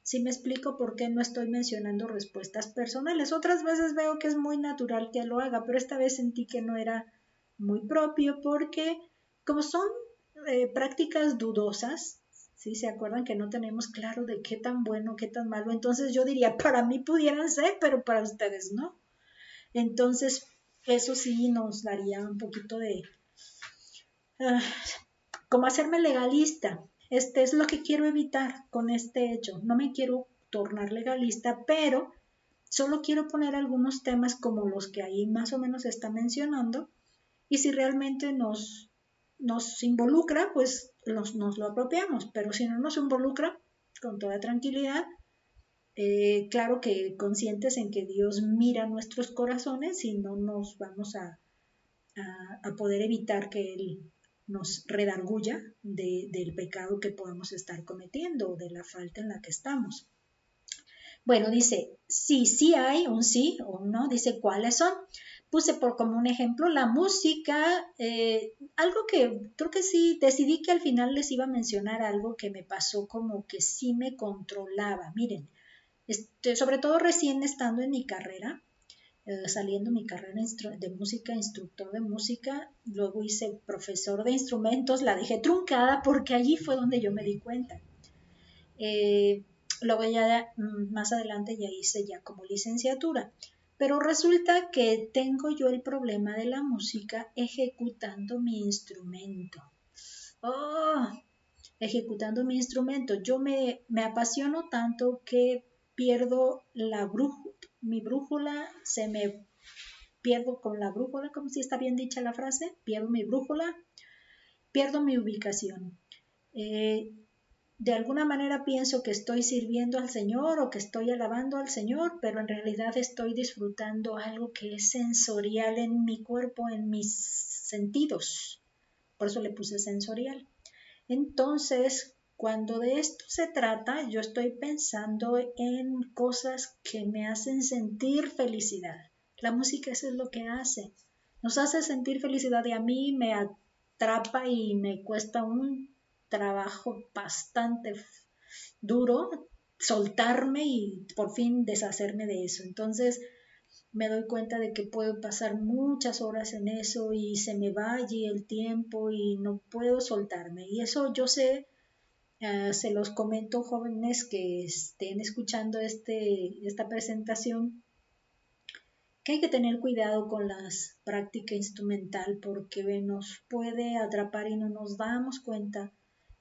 Si me explico por qué no estoy mencionando respuestas personales. Otras veces veo que es muy natural que lo haga, pero esta vez sentí que no era muy propio porque como son prácticas dudosas, ¿sí? ¿Se acuerdan que no tenemos claro de qué tan bueno, qué tan malo? Entonces yo diría, para mí pudieran ser, pero para ustedes no. Entonces, eso sí nos daría un poquito de, uh, como hacerme legalista. Este es lo que quiero evitar con este hecho. No me quiero tornar legalista, pero solo quiero poner algunos temas como los que ahí más o menos está mencionando, y si realmente nos involucra, pues nos lo apropiamos, pero si no nos involucra, con toda tranquilidad, claro que conscientes en que Dios mira nuestros corazones y no nos vamos a poder evitar que Él nos redarguya del pecado que podamos estar cometiendo o de la falta en la que estamos. Bueno, dice, sí hay un sí o un no, dice cuáles son. Puse por como un ejemplo la música, algo que creo que sí, decidí que al final les iba a mencionar algo que me pasó como que sí me controlaba. Miren, sobre todo recién estando en mi carrera, saliendo mi carrera de música, instructor de música, luego hice profesor de instrumentos, la dejé truncada porque allí fue donde yo me di cuenta. Luego ya más adelante ya hice ya como licenciatura, pero resulta que tengo yo el problema de la música ejecutando mi instrumento. Oh, ejecutando mi instrumento. Yo me apasiono tanto que pierdo mi brújula, se me pierdo con la brújula, como si está bien dicha la frase, pierdo mi brújula, pierdo mi ubicación. De alguna manera pienso que estoy sirviendo al Señor o que estoy alabando al Señor, pero en realidad estoy disfrutando algo que es sensorial en mi cuerpo, en mis sentidos. Por eso le puse sensorial. Entonces, cuando de esto se trata, yo estoy pensando en cosas que me hacen sentir felicidad. La música eso es lo que hace. Nos hace sentir felicidad y a mí me atrapa y me cuesta un trabajo bastante duro soltarme y por fin deshacerme de eso. Entonces me doy cuenta de que puedo pasar muchas horas en eso y se me va allí el tiempo y no puedo soltarme. Y eso yo sé Se los comento, jóvenes que estén escuchando esta presentación, que hay que tener cuidado con la práctica instrumental porque nos puede atrapar y no nos damos cuenta.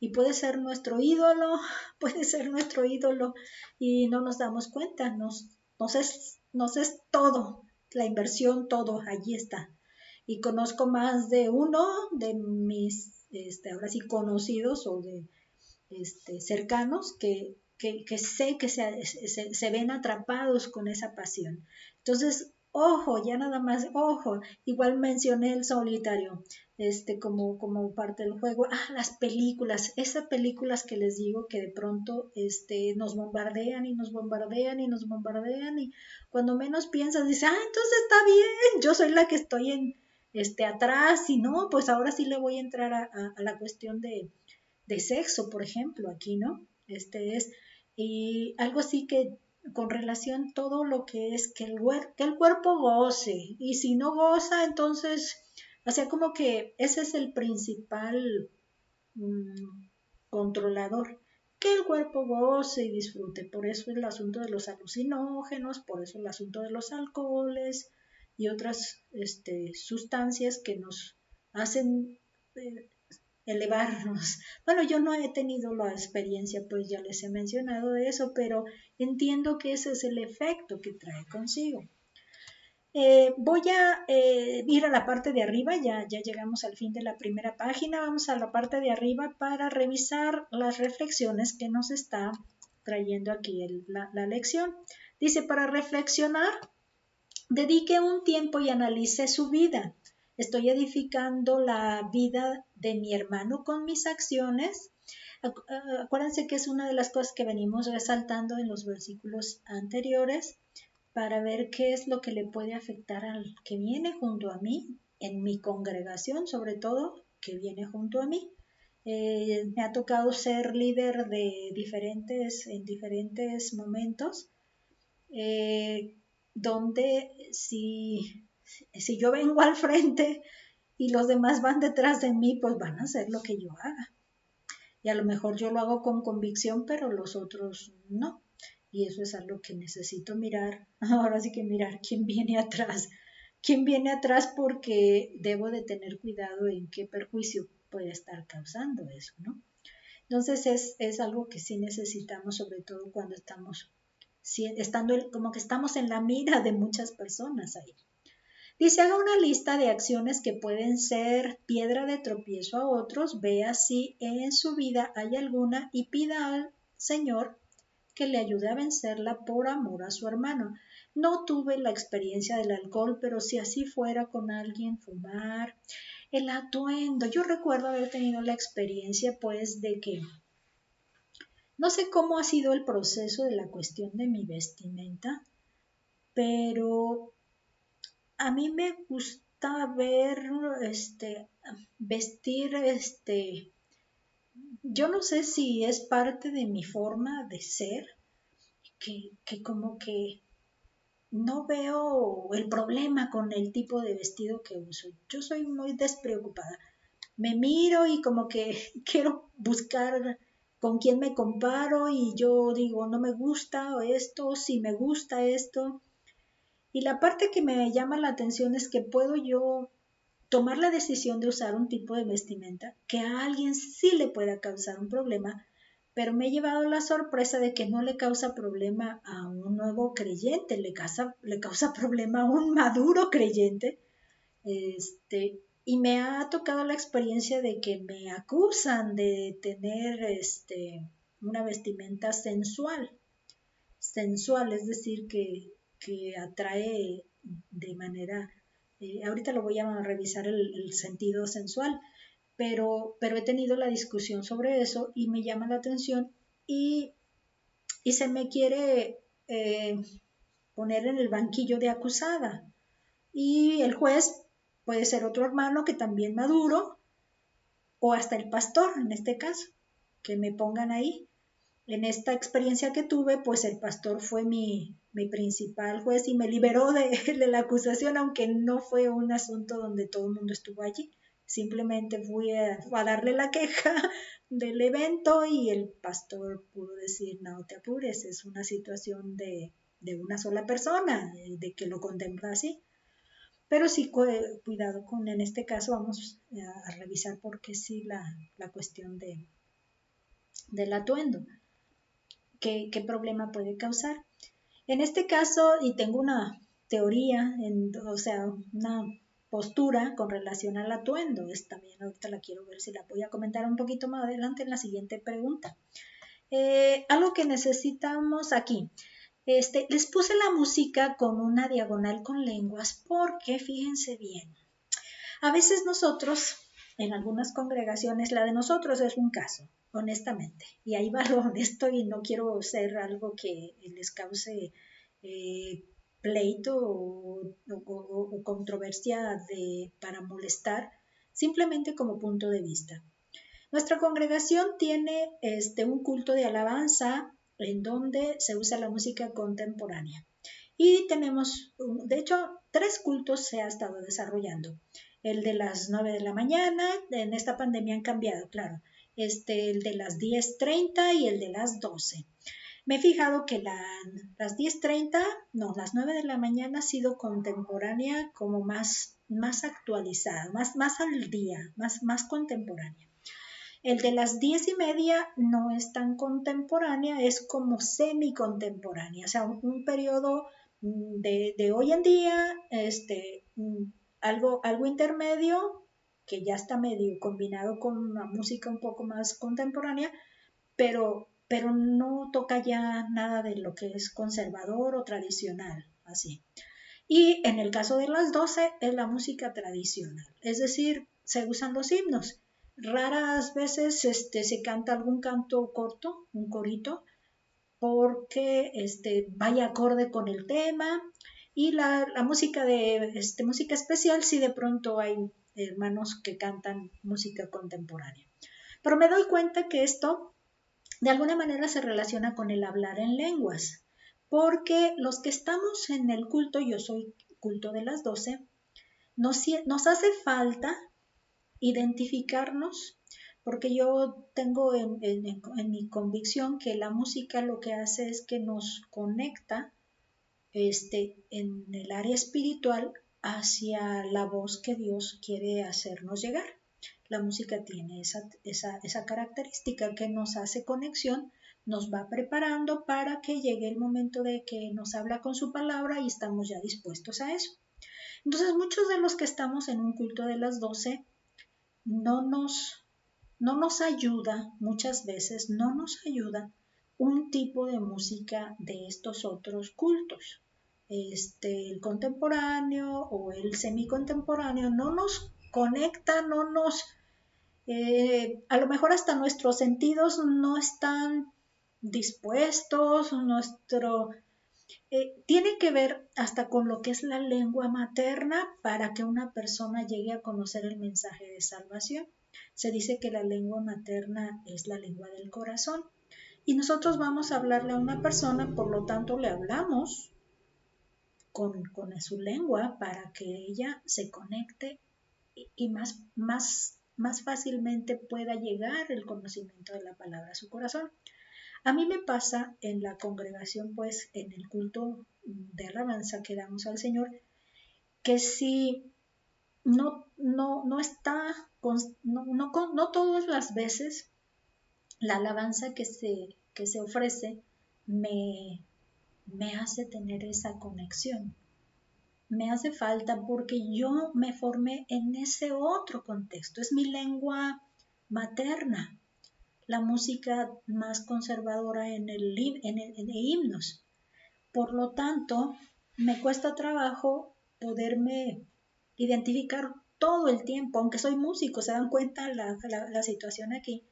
Y puede ser nuestro ídolo, puede ser nuestro ídolo y no nos damos cuenta. Nos es todo, la inversión, todo, allí está. Y conozco más de uno de mis, ahora sí, conocidos o de cercanos que sé que se ven atrapados con esa pasión. Entonces, ojo, ya nada más, ojo, igual mencioné el solitario, como parte del juego. Las películas, esas películas que les digo que de pronto, nos bombardean y nos bombardean y nos bombardean y cuando menos piensas, dices, entonces está bien, yo soy la que estoy atrás y no, pues ahora sí le voy a entrar a la cuestión de sexo, por ejemplo, aquí, ¿no? Y algo así que con relación todo lo que es que el cuerpo goce, y si no goza, entonces, o sea, como que ese es el principal controlador, que el cuerpo goce y disfrute, por eso el asunto de los alucinógenos, por eso el asunto de los alcoholes y otras sustancias que nos hacen elevarnos. Bueno, yo no he tenido la experiencia, pues ya les he mencionado de eso, pero entiendo que ese es el efecto que trae consigo. Voy a ir a la parte de arriba, ya llegamos al fin de la primera página, vamos a la parte de arriba para revisar las reflexiones que nos está trayendo aquí la lección. Dice, para reflexionar, dedique un tiempo y analice su vida. Estoy edificando la vida de mi hermano con mis acciones. Acuérdense que es una de las cosas que venimos resaltando en los versículos anteriores para ver qué es lo que le puede afectar al que viene junto a mí, en mi congregación sobre todo, que viene junto a mí. Me ha tocado ser líder en diferentes momentos, donde si yo vengo al frente y los demás van detrás de mí, pues van a hacer lo que yo haga. Y a lo mejor yo lo hago con convicción, pero los otros no. Y eso es algo que necesito mirar. Ahora sí que mirar quién viene atrás. Quién viene atrás porque debo de tener cuidado en qué perjuicio puede estar causando eso, ¿no? Entonces es algo que sí necesitamos, sobre todo cuando estamos como que estamos en la mira de muchas personas ahí. Dice, haga una lista de acciones que pueden ser piedra de tropiezo a otros, vea si en su vida hay alguna y pida al Señor que le ayude a vencerla por amor a su hermano. No tuve la experiencia del alcohol, pero si así fuera con alguien, fumar, el atuendo. Yo recuerdo haber tenido la experiencia, pues, de que no sé cómo ha sido el proceso de la cuestión de mi vestimenta, pero a mí me gusta vestir, yo no sé si es parte de mi forma de ser, que como que no veo el problema con el tipo de vestido que uso. Yo soy muy despreocupada. Me miro y como que quiero buscar con quién me comparo y yo digo, no me gusta esto, si me gusta esto. Y la parte que me llama la atención es que puedo yo tomar la decisión de usar un tipo de vestimenta que a alguien sí le pueda causar un problema, pero me he llevado la sorpresa de que no le causa problema a un nuevo creyente, le causa problema a un maduro creyente, y me ha tocado la experiencia de que me acusan de tener una vestimenta sensual, es decir, que atrae de manera, ahorita lo voy a revisar el sentido sensual, pero he tenido la discusión sobre eso y me llama la atención y se me quiere poner en el banquillo de acusada. Y el juez puede ser otro hermano que también maduro o hasta el pastor en este caso, que me pongan ahí. En esta experiencia que tuve, pues el pastor fue mi principal juez y me liberó de la acusación, aunque no fue un asunto donde todo el mundo estuvo allí, simplemente fui a darle la queja del evento y el pastor pudo decir, no te apures, es una situación de una sola persona, de que lo contempla así. Pero sí, cuidado con, en este caso vamos a revisar por qué sí la cuestión del atuendo, qué problema puede causar. En este caso, y tengo una teoría, o sea, una postura con relación al atuendo, también ahorita la quiero ver si la voy a comentar un poquito más adelante en la siguiente pregunta. Algo que necesitamos aquí. Les puse la música con una diagonal con lenguas porque, fíjense bien, a veces nosotros, en algunas congregaciones, la de nosotros es un caso, honestamente, y ahí va lo honesto y no quiero ser algo que les cause pleito o controversia para molestar, simplemente como punto de vista. Nuestra congregación tiene un culto de alabanza en donde se usa la música contemporánea. Y tenemos, de hecho, 3 cultos se ha estado desarrollando. El de las 9 de la mañana, en esta pandemia han cambiado, claro. El de las 10:30 y el de las 12. Me he fijado que las 10:30, no, las 9 de la mañana ha sido contemporánea como más actualizada, más al día, más contemporánea. El de las 10:30 no es tan contemporánea, es como semi-contemporánea, o sea, un periodo de hoy en día, algo intermedio, que ya está medio combinado con una música un poco más contemporánea, pero no toca ya nada de lo que es conservador o tradicional, así. Y en el caso de las 12 es la música tradicional, es decir, se usan los himnos. Raras veces se canta algún canto corto, un corito, porque vaya acorde con el tema. Y la música música especial, si de pronto hay hermanos que cantan música contemporánea. Pero me doy cuenta que esto de alguna manera se relaciona con el hablar en lenguas, porque los que estamos en el culto, yo soy culto de las 12, nos hace falta identificarnos, porque yo tengo en mi convicción que la música lo que hace es que nos conecta en el área espiritual hacia la voz que Dios quiere hacernos llegar. La música tiene esa característica que nos hace conexión, nos va preparando para que llegue el momento de que nos habla con su palabra y estamos ya dispuestos a eso. Entonces, muchos de los que estamos en un culto de las 12 no nos ayuda, muchas veces no nos ayuda un tipo de música de estos otros cultos. El contemporáneo o el semicontemporáneo no nos conecta, a lo mejor hasta nuestros sentidos no están dispuestos, tiene que ver hasta con lo que es la lengua materna para que una persona llegue a conocer el mensaje de salvación. Se dice que la lengua materna es la lengua del corazón y nosotros vamos a hablarle a una persona, por lo tanto le hablamos con su lengua para que ella se conecte y más fácilmente pueda llegar el conocimiento de la palabra a su corazón. A mí me pasa en la congregación, pues en el culto de alabanza que damos al Señor, que si no está, no todas las veces la alabanza que se ofrece me hace tener esa conexión. Me hace falta porque yo me formé en ese otro contexto. Es mi lengua materna, la música más conservadora en himnos. Por lo tanto, me cuesta trabajo poderme identificar todo el tiempo, aunque soy músico, se dan cuenta la situación aquí.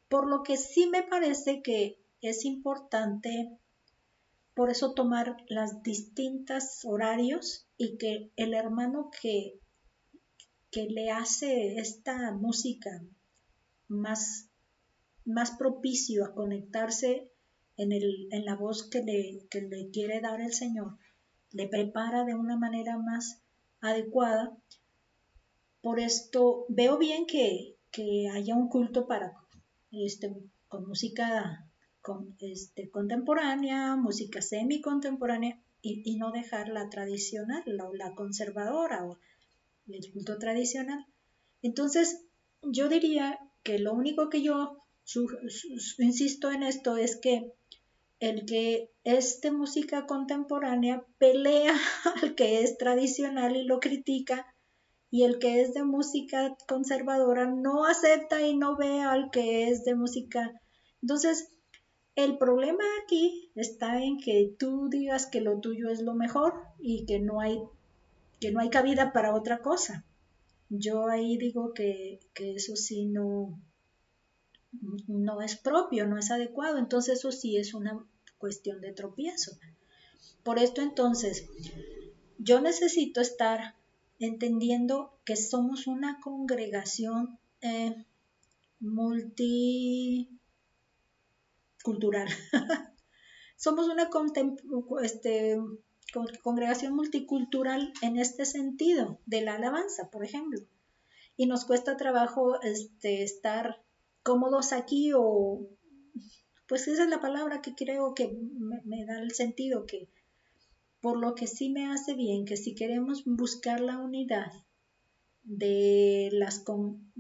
Por lo que sí me parece que es importante por eso tomar las distintas horarios y que el hermano que le hace esta música más propicio a conectarse en la voz que le quiere dar el Señor, le prepara de una manera más adecuada, Por esto veo bien que haya un culto para con música contemporánea, música semi-contemporánea y no dejar la tradicional, la conservadora o el culto tradicional. Entonces, yo diría que lo único que yo insisto en esto es que el que es de música contemporánea pelea al que es tradicional y lo critica, y el que es de música conservadora no acepta y no ve al que es de música. Entonces, el problema aquí está en que tú digas que lo tuyo es lo mejor y que no hay cabida para otra cosa. Yo ahí digo que eso sí no es propio, no es adecuado, entonces eso sí es una cuestión de tropiezo. Por esto entonces, yo necesito estar entendiendo que somos una congregación multicultural. Somos una congregación multicultural en este sentido, de la alabanza, por ejemplo. Y nos cuesta trabajo estar cómodos aquí o, pues esa es la palabra que creo que me da el sentido, que por lo que sí me hace bien, que si queremos buscar la unidad de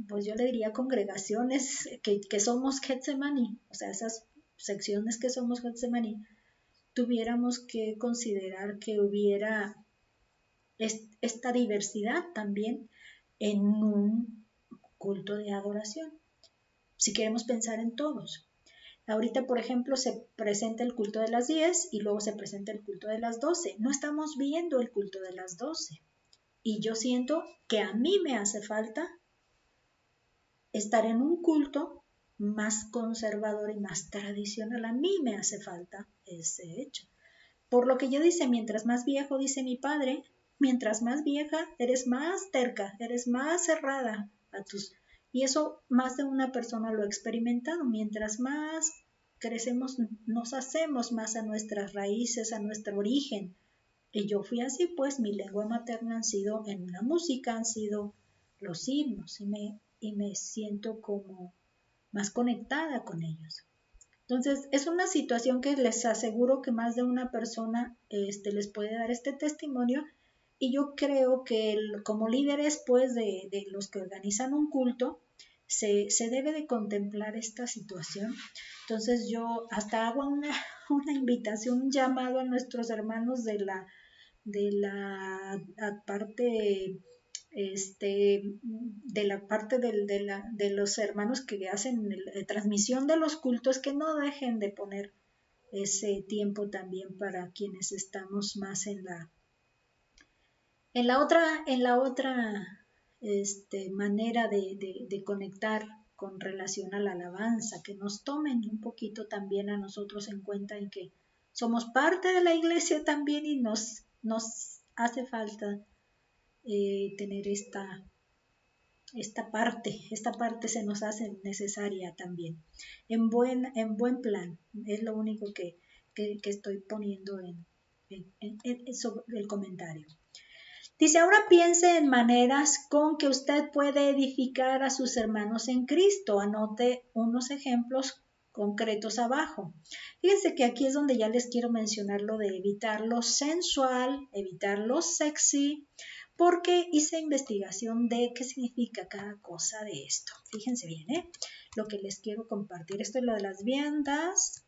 pues yo le diría congregaciones que somos Getsemaní, o sea, esas secciones que somos Getsemaní, tuviéramos que considerar que hubiera esta diversidad también en un culto de adoración, si queremos pensar en todos. Ahorita, por ejemplo, se presenta el culto de las 10 y luego se presenta el culto de las 12. No estamos viendo el culto de las 12. Y yo siento que a mí me hace falta estar en un culto más conservador y más tradicional. A mí me hace falta ese hecho. Por lo que yo dice, mientras más viejo, dice mi padre, mientras más vieja, eres más terca, eres más cerrada a tus... Y eso más de una persona lo ha experimentado. Mientras más crecemos, nos hacemos más a nuestras raíces, a nuestro origen. Y yo fui así, pues mi lengua materna han sido en la música, han sido los himnos y me siento como más conectada con ellos. Entonces, es una situación que les aseguro que más de una persona les puede dar este testimonio y yo creo que como líderes pues de los que organizan un culto, se debe de contemplar esta situación. Entonces yo hasta hago una invitación, un llamado a nuestros hermanos de la parte de la parte de los hermanos que hacen transmisión de los cultos, que no dejen de poner ese tiempo también para quienes estamos más en la otra manera de conectar con relación a la alabanza, que nos tomen un poquito también a nosotros en cuenta en que somos parte de la iglesia también y nos hace falta tener esta parte se nos hace necesaria también, en buen plan, es lo único que estoy poniendo sobre el comentario. Dice, ahora piense en maneras con que usted puede edificar a sus hermanos en Cristo. Anote unos ejemplos concretos abajo. Fíjense que aquí es donde ya les quiero mencionar lo de evitar lo sensual, evitar lo sexy, porque hice investigación de qué significa cada cosa de esto. Fíjense bien, lo que les quiero compartir. Esto es lo de las viandas.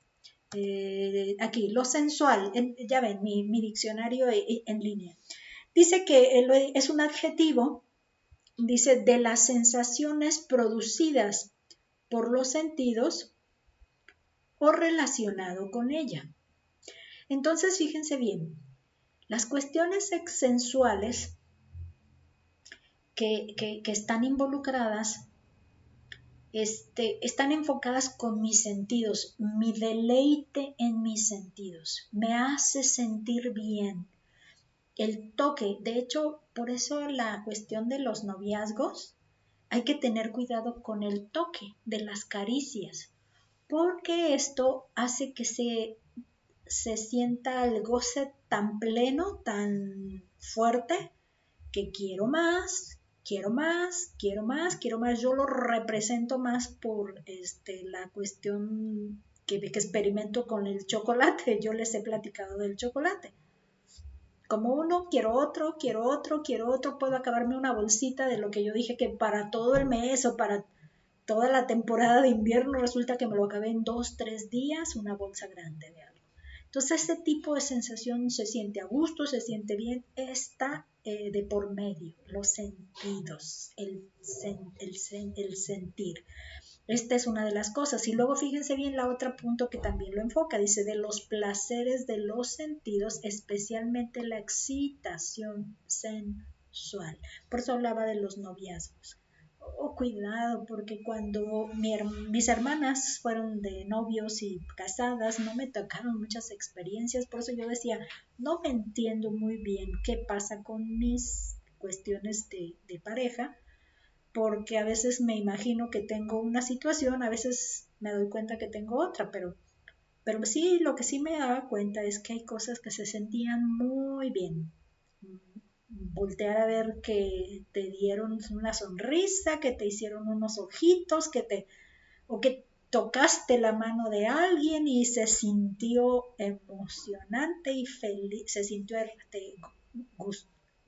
Aquí, lo sensual. Ya ven, mi diccionario en línea. Dice que es un adjetivo, dice, de las sensaciones producidas por los sentidos o relacionado con ella. Entonces, fíjense bien, las cuestiones sensuales que están involucradas están enfocadas con mis sentidos, mi deleite en mis sentidos, me hace sentir bien. El toque, de hecho, por eso la cuestión de los noviazgos, hay que tener cuidado con el toque de las caricias, porque esto hace que se sienta el goce tan pleno, tan fuerte, que quiero más, quiero más, quiero más, quiero más. Yo lo represento más por la cuestión que experimento con el chocolate. Yo les he platicado del chocolate. Como uno, quiero otro, quiero otro, quiero otro. Puedo acabarme una bolsita de lo que yo dije que para todo el mes o para toda la temporada de invierno, resulta que me lo acabé en 2, 3 días, una bolsa grande de algo. Entonces ese tipo de sensación se siente a gusto, se siente bien, está de por medio, los sentidos, el sentir. Esta es una de las cosas. Y luego fíjense bien la otra punto que también lo enfoca. Dice, de los placeres de los sentidos, especialmente la excitación sensual. Por eso hablaba de los noviazgos. Cuidado, porque cuando mis hermanas fueron de novios y casadas, no me tocaron muchas experiencias. Por eso yo decía, no me entiendo muy bien qué pasa con mis cuestiones de pareja, porque a veces me imagino que tengo una situación, a veces me doy cuenta que tengo otra, pero sí, lo que sí me daba cuenta es que hay cosas que se sentían muy bien. Voltear a ver que te dieron una sonrisa, que te hicieron unos ojitos, o que tocaste la mano de alguien y se sintió emocionante y feliz, se sintió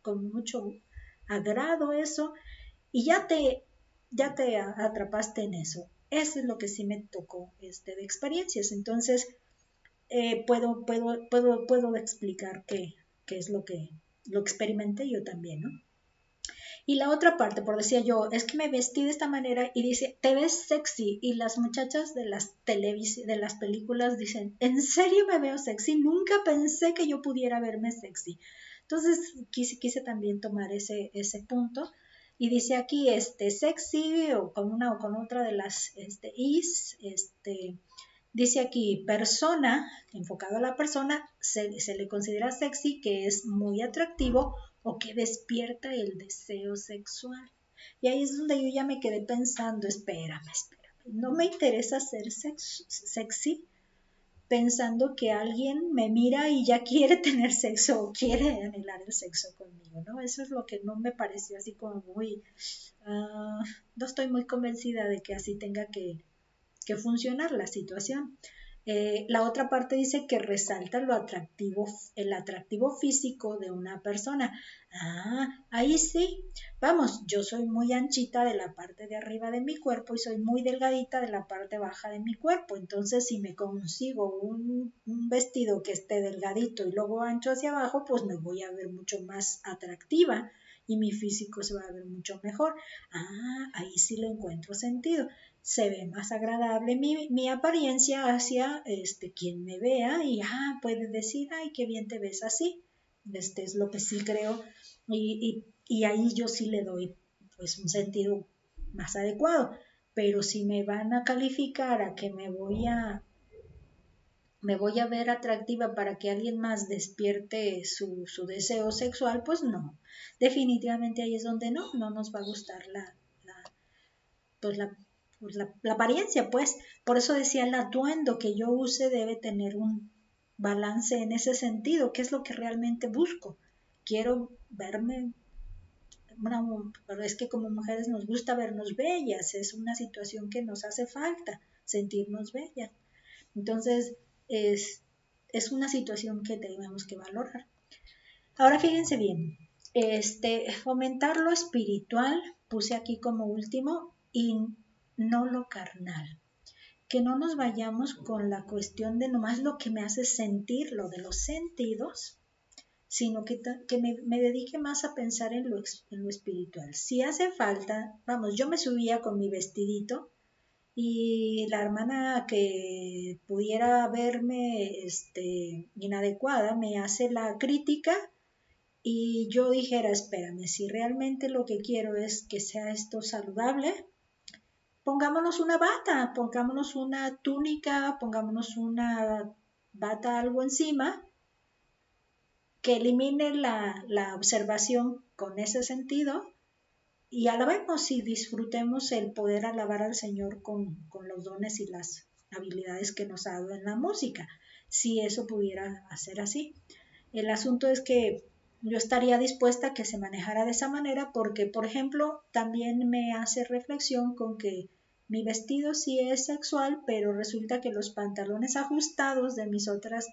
con mucho agrado eso, y ya te atrapaste en eso. Eso es lo que sí me tocó de experiencias. Entonces, puedo explicar qué es lo que lo experimenté yo también, ¿no? Y la otra parte, por decía yo, es que me vestí de esta manera y dice, te ves sexy. Y las muchachas de de las películas dicen, ¿en serio me veo sexy? Nunca pensé que yo pudiera verme sexy. Entonces quise también tomar ese punto. Y dice aquí, sexy, o con una o con otra de las dice aquí, persona, enfocado a la persona, se le considera sexy, que es muy atractivo o que despierta el deseo sexual. Y ahí es donde yo ya me quedé pensando, espérame, no me interesa ser sexy pensando que alguien me mira y ya quiere tener sexo o quiere anhelar el sexo conmigo, ¿no? Eso es lo que no me pareció así como muy, no estoy muy convencida de que así tenga que funcionar la situación. La otra parte dice que resalta el atractivo físico de una persona. Ahí sí. Vamos, yo soy muy anchita de la parte de arriba de mi cuerpo y soy muy delgadita de la parte baja de mi cuerpo. Entonces, si me consigo un vestido que esté delgadito y luego ancho hacia abajo, pues me voy a ver mucho más atractiva y mi físico se va a ver mucho mejor. Ahí sí le encuentro sentido. Se ve más agradable mi apariencia hacia quien me vea y puede decir, ay, qué bien te ves así. Es lo que sí creo y ahí yo sí le doy pues un sentido más adecuado. Pero si me van a calificar a que me voy a ver atractiva para que alguien más despierte su deseo sexual, pues no. Definitivamente ahí es donde no nos va a gustar pues la apariencia, pues. Por eso decía, el atuendo que yo use debe tener un balance en ese sentido, que es lo que realmente busco. Quiero verme, pero es que como mujeres nos gusta vernos bellas, es una situación que nos hace falta, sentirnos bellas. Entonces, es una situación que tenemos que valorar. Ahora fíjense bien, fomentar lo espiritual, puse aquí como último, y no lo carnal. Que no nos vayamos con la cuestión de nomás lo que me hace sentir, lo de los sentidos, sino que me dedique más a pensar en lo espiritual. Si hace falta, vamos, yo me subía con mi vestidito y la hermana que pudiera verme inadecuada me hace la crítica y yo dijera, espérame, si realmente lo que quiero es que sea esto saludable, pongámonos una bata, pongámonos una túnica, pongámonos una bata algo encima que elimine la observación con ese sentido y alabemos y disfrutemos el poder alabar al Señor con los dones y las habilidades que nos ha dado en la música, si eso pudiera hacer así. El asunto es que yo estaría dispuesta a que se manejara de esa manera porque, por ejemplo, también me hace reflexión con que mi vestido sí es sexual, pero resulta que los pantalones ajustados de mis otras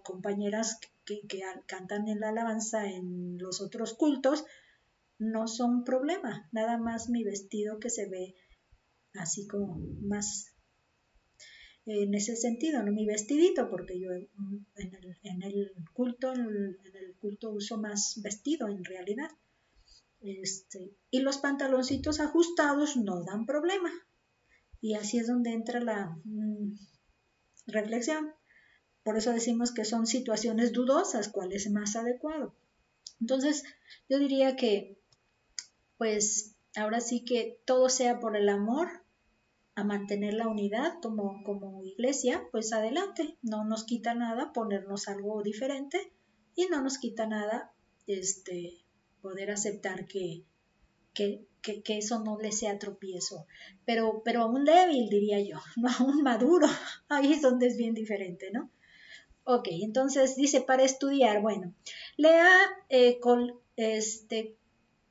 compañeras que cantan en la alabanza en los otros cultos no son problema, nada más mi vestido que se ve así como más en ese sentido, no mi vestidito, porque yo en el culto uso más vestido en realidad. Y los pantaloncitos ajustados no dan problema. Y así es donde entra la reflexión. Por eso decimos que son situaciones dudosas, cuál es más adecuado. Entonces, yo diría que, pues, ahora sí que todo sea por el amor a mantener la unidad como iglesia, pues adelante, no nos quita nada ponernos algo diferente y no nos quita nada poder aceptar que eso no le sea tropiezo, pero a un débil diría yo, no a un maduro, ahí es donde es bien diferente, ¿no? Ok, entonces dice para estudiar, bueno, lea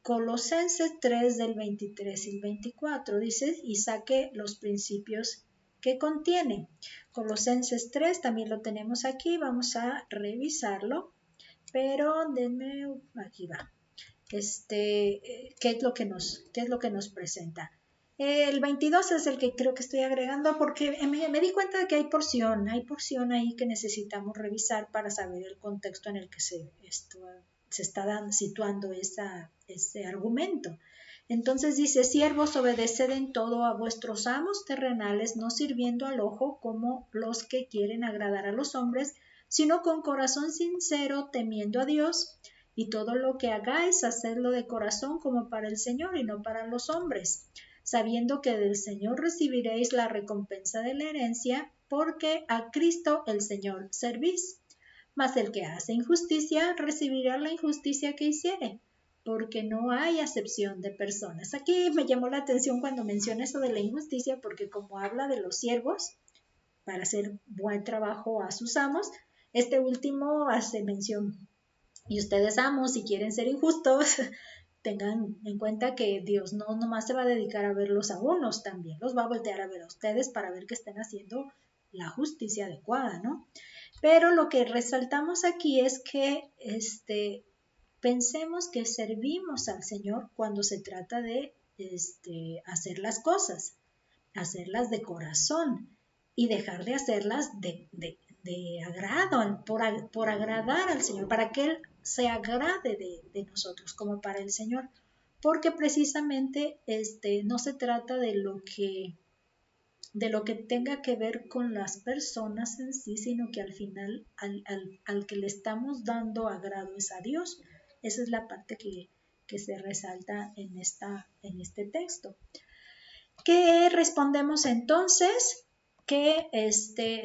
Colosenses 3 del 23 y el 24 dice, y saque los principios que contiene. Colosenses 3 también lo tenemos aquí, vamos a revisarlo, pero denme, aquí va. ¿Qué es lo que nos presenta? El 22 es el que creo que estoy agregando porque me di cuenta de que hay porción ahí que necesitamos revisar para saber el contexto en el que se está situando ese argumento. Entonces dice, siervos, obedeced en todo a vuestros amos terrenales, no sirviendo al ojo como los que quieren agradar a los hombres, sino con corazón sincero, temiendo a Dios, y todo lo que hagáis, hacedlo de corazón como para el Señor y no para los hombres, sabiendo que del Señor recibiréis la recompensa de la herencia, porque a Cristo el Señor servís. Mas el que hace injusticia recibirá la injusticia que hiciere, porque no hay acepción de personas. Aquí me llamó la atención cuando menciona eso de la injusticia, porque como habla de los siervos, para hacer buen trabajo a sus amos, este último hace mención. Y ustedes amos, si quieren ser injustos, tengan en cuenta que Dios no nomás se va a dedicar a verlos a unos, también los va a voltear a ver a ustedes para ver que estén haciendo la justicia adecuada, ¿no? Pero lo que resaltamos aquí es que pensemos que servimos al Señor cuando se trata de hacer las cosas, hacerlas de corazón y dejar de hacerlas de agrado, por agradar al Señor, para que Él se agrade de nosotros como para el Señor, porque precisamente no se trata de lo que tenga que ver con las personas en sí, sino que al final al que le estamos dando agrado es a Dios. Esa es la parte que se resalta en este texto. ¿Qué respondemos entonces? Que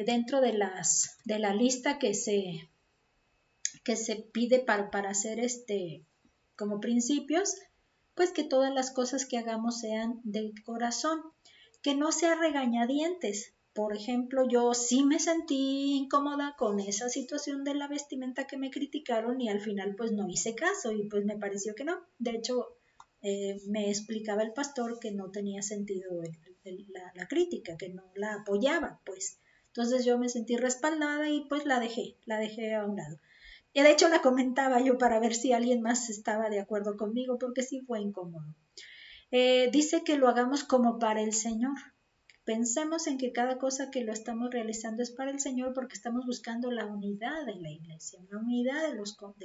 dentro de la lista que se pide para hacer como principios, pues que todas las cosas que hagamos sean del corazón, que no sea regañadientes. Por ejemplo, yo sí me sentí incómoda con esa situación de la vestimenta que me criticaron y al final pues no hice caso y pues me pareció que no. De hecho, me explicaba el pastor que no tenía sentido la crítica, que no la apoyaba, pues. Entonces yo me sentí respaldada y pues la dejé a un lado. Y de hecho la comentaba yo para ver si alguien más estaba de acuerdo conmigo, porque sí fue incómodo. Dice que lo hagamos como para el Señor. Pensemos en que cada cosa que lo estamos realizando es para el Señor porque estamos buscando la unidad de la iglesia, la unidad de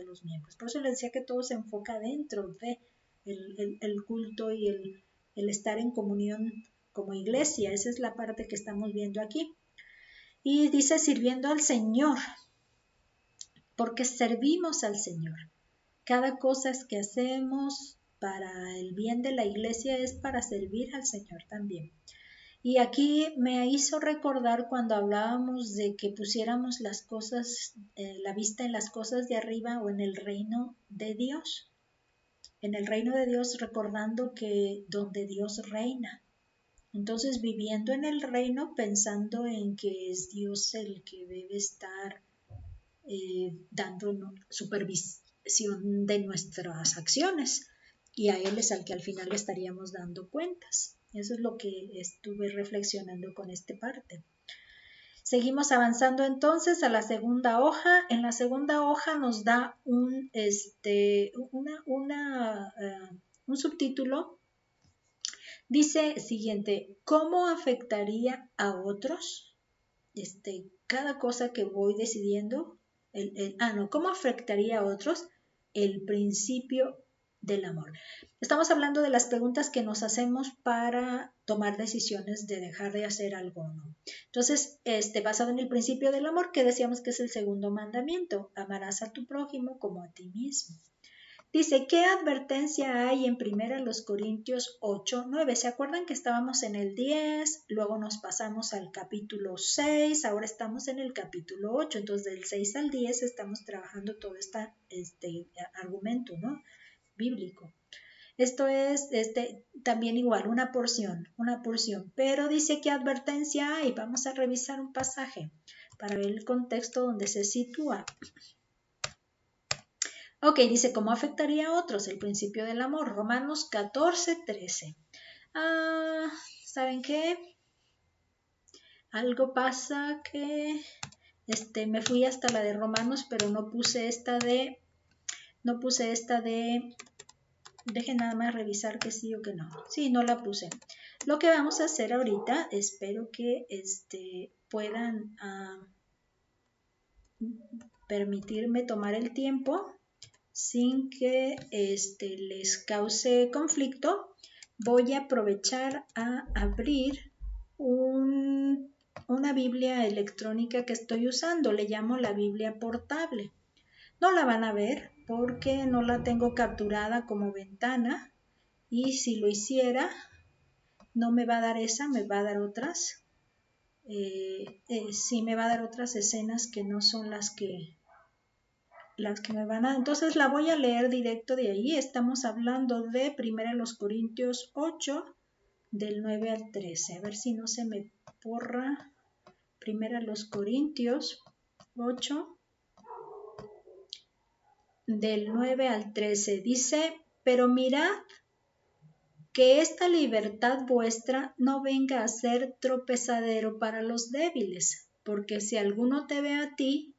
los miembros. Por eso le decía que todo se enfoca dentro de el culto y el estar en comunión como iglesia. Esa es la parte que estamos viendo aquí. Y dice sirviendo al Señor, porque servimos al Señor. Cada cosa que hacemos para el bien de la iglesia es para servir al Señor también. Y aquí me hizo recordar cuando hablábamos de que pusiéramos las cosas, la vista en las cosas de arriba o en el reino de Dios. En el reino de Dios recordando que donde Dios reina. Entonces viviendo en el reino pensando en que es Dios el que debe estar dando supervisión de nuestras acciones, y a Él es al que al final le estaríamos dando cuentas. Eso es lo que estuve reflexionando con esta parte. Seguimos avanzando entonces a la segunda hoja. En la segunda hoja nos da un subtítulo. Dice siguiente: ¿cómo afectaría a otros? Cada cosa que voy decidiendo, ¿cómo afectaría a otros el principio del amor? Estamos hablando de las preguntas que nos hacemos para tomar decisiones de dejar de hacer algo o no. Entonces, basado en el principio del amor, que decíamos que es el segundo mandamiento: amarás a tu prójimo como a ti mismo. Dice, ¿qué advertencia hay en 1 Corintios 8, 9? ¿Se acuerdan que estábamos en el 10, luego nos pasamos al capítulo 6, ahora estamos en el capítulo 8? Entonces, del 6 al 10 estamos trabajando todo este argumento, ¿no?, bíblico. Esto es también igual, una porción, pero dice qué advertencia hay. Vamos a revisar un pasaje para ver el contexto donde se sitúa. Ok, dice, ¿cómo afectaría a otros el principio del amor? Romanos 14, 13. ¿Saben qué? Algo pasa que me fui hasta la de Romanos, pero no puse esta de, dejen nada más revisar que sí o que no. Sí, no la puse. Lo que vamos a hacer ahorita, espero que puedan permitirme tomar el tiempo sin que les cause conflicto. Voy a aprovechar a abrir una Biblia electrónica que estoy usando. Le llamo la Biblia portable. No la van a ver porque no la tengo capturada como ventana, y si lo hiciera no me va a dar esa, me va a dar otras. Sí, me va a dar otras escenas que no son las que me van a... Entonces la voy a leer directo de ahí. Estamos hablando de 1 Corintios 8, del 9 al 13. A ver si no se me porra. 1 Corintios 8, del 9 al 13. Dice, pero mirad que esta libertad vuestra no venga a ser tropezadero para los débiles, porque si alguno te ve a ti,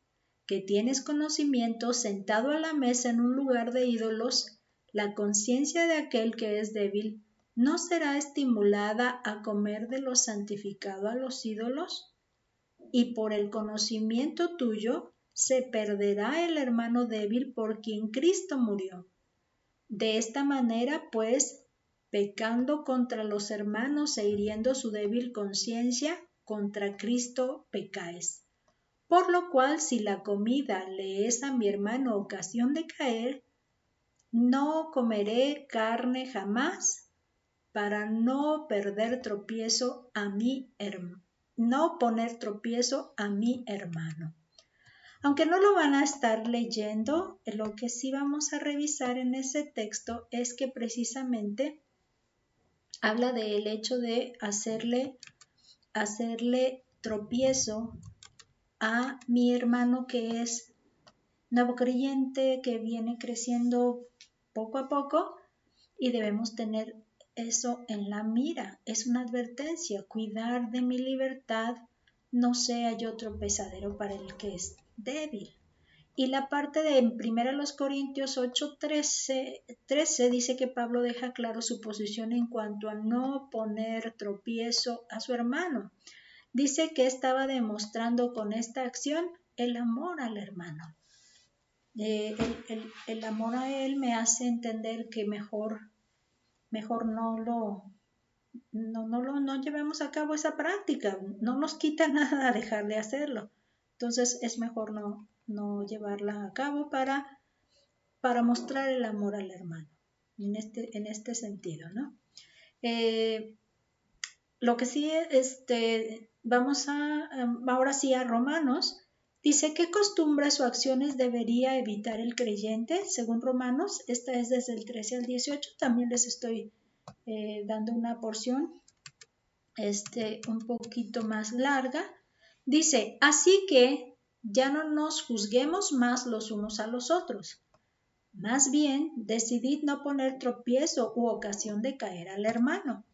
que tienes conocimiento, sentado a la mesa en un lugar de ídolos, la conciencia de aquel que es débil ¿no será estimulada a comer de lo santificado a los ídolos? Y por el conocimiento tuyo se perderá el hermano débil por quien Cristo murió. De esta manera, pues, pecando contra los hermanos e hiriendo su débil conciencia, contra Cristo pecáis. Por lo cual, si la comida le es a mi hermano ocasión de caer, no comeré carne jamás, para no perder tropiezo a mi hermano, no poner tropiezo a mi hermano. Aunque no lo van a estar leyendo, lo que sí vamos a revisar en ese texto es que precisamente habla del hecho de hacerle tropiezo a mi hermano que es nuevo creyente, que viene creciendo poco a poco, y debemos tener eso en la mira. Es una advertencia: cuidar de mi libertad, no sea yo tropezadero para el que es débil. Y la parte de 1 Corintios 8, 13 dice que Pablo deja claro su posición en cuanto a no poner tropiezo a su hermano. Dice que estaba demostrando con esta acción el amor al hermano. El amor a él me hace entender que mejor no llevemos a cabo esa práctica. No nos quita nada dejar de hacerlo. Entonces es mejor no llevarla a cabo para mostrar el amor al hermano en este sentido, ¿no? Lo que sí, vamos ahora sí a Romanos. Dice, ¿qué costumbres o acciones debería evitar el creyente? Según Romanos, esta es desde el 13 al 18, también les estoy dando una porción un poquito más larga. Dice, así que ya no nos juzguemos más los unos a los otros. Más bien, decidid no poner tropiezo u ocasión de caer al hermano.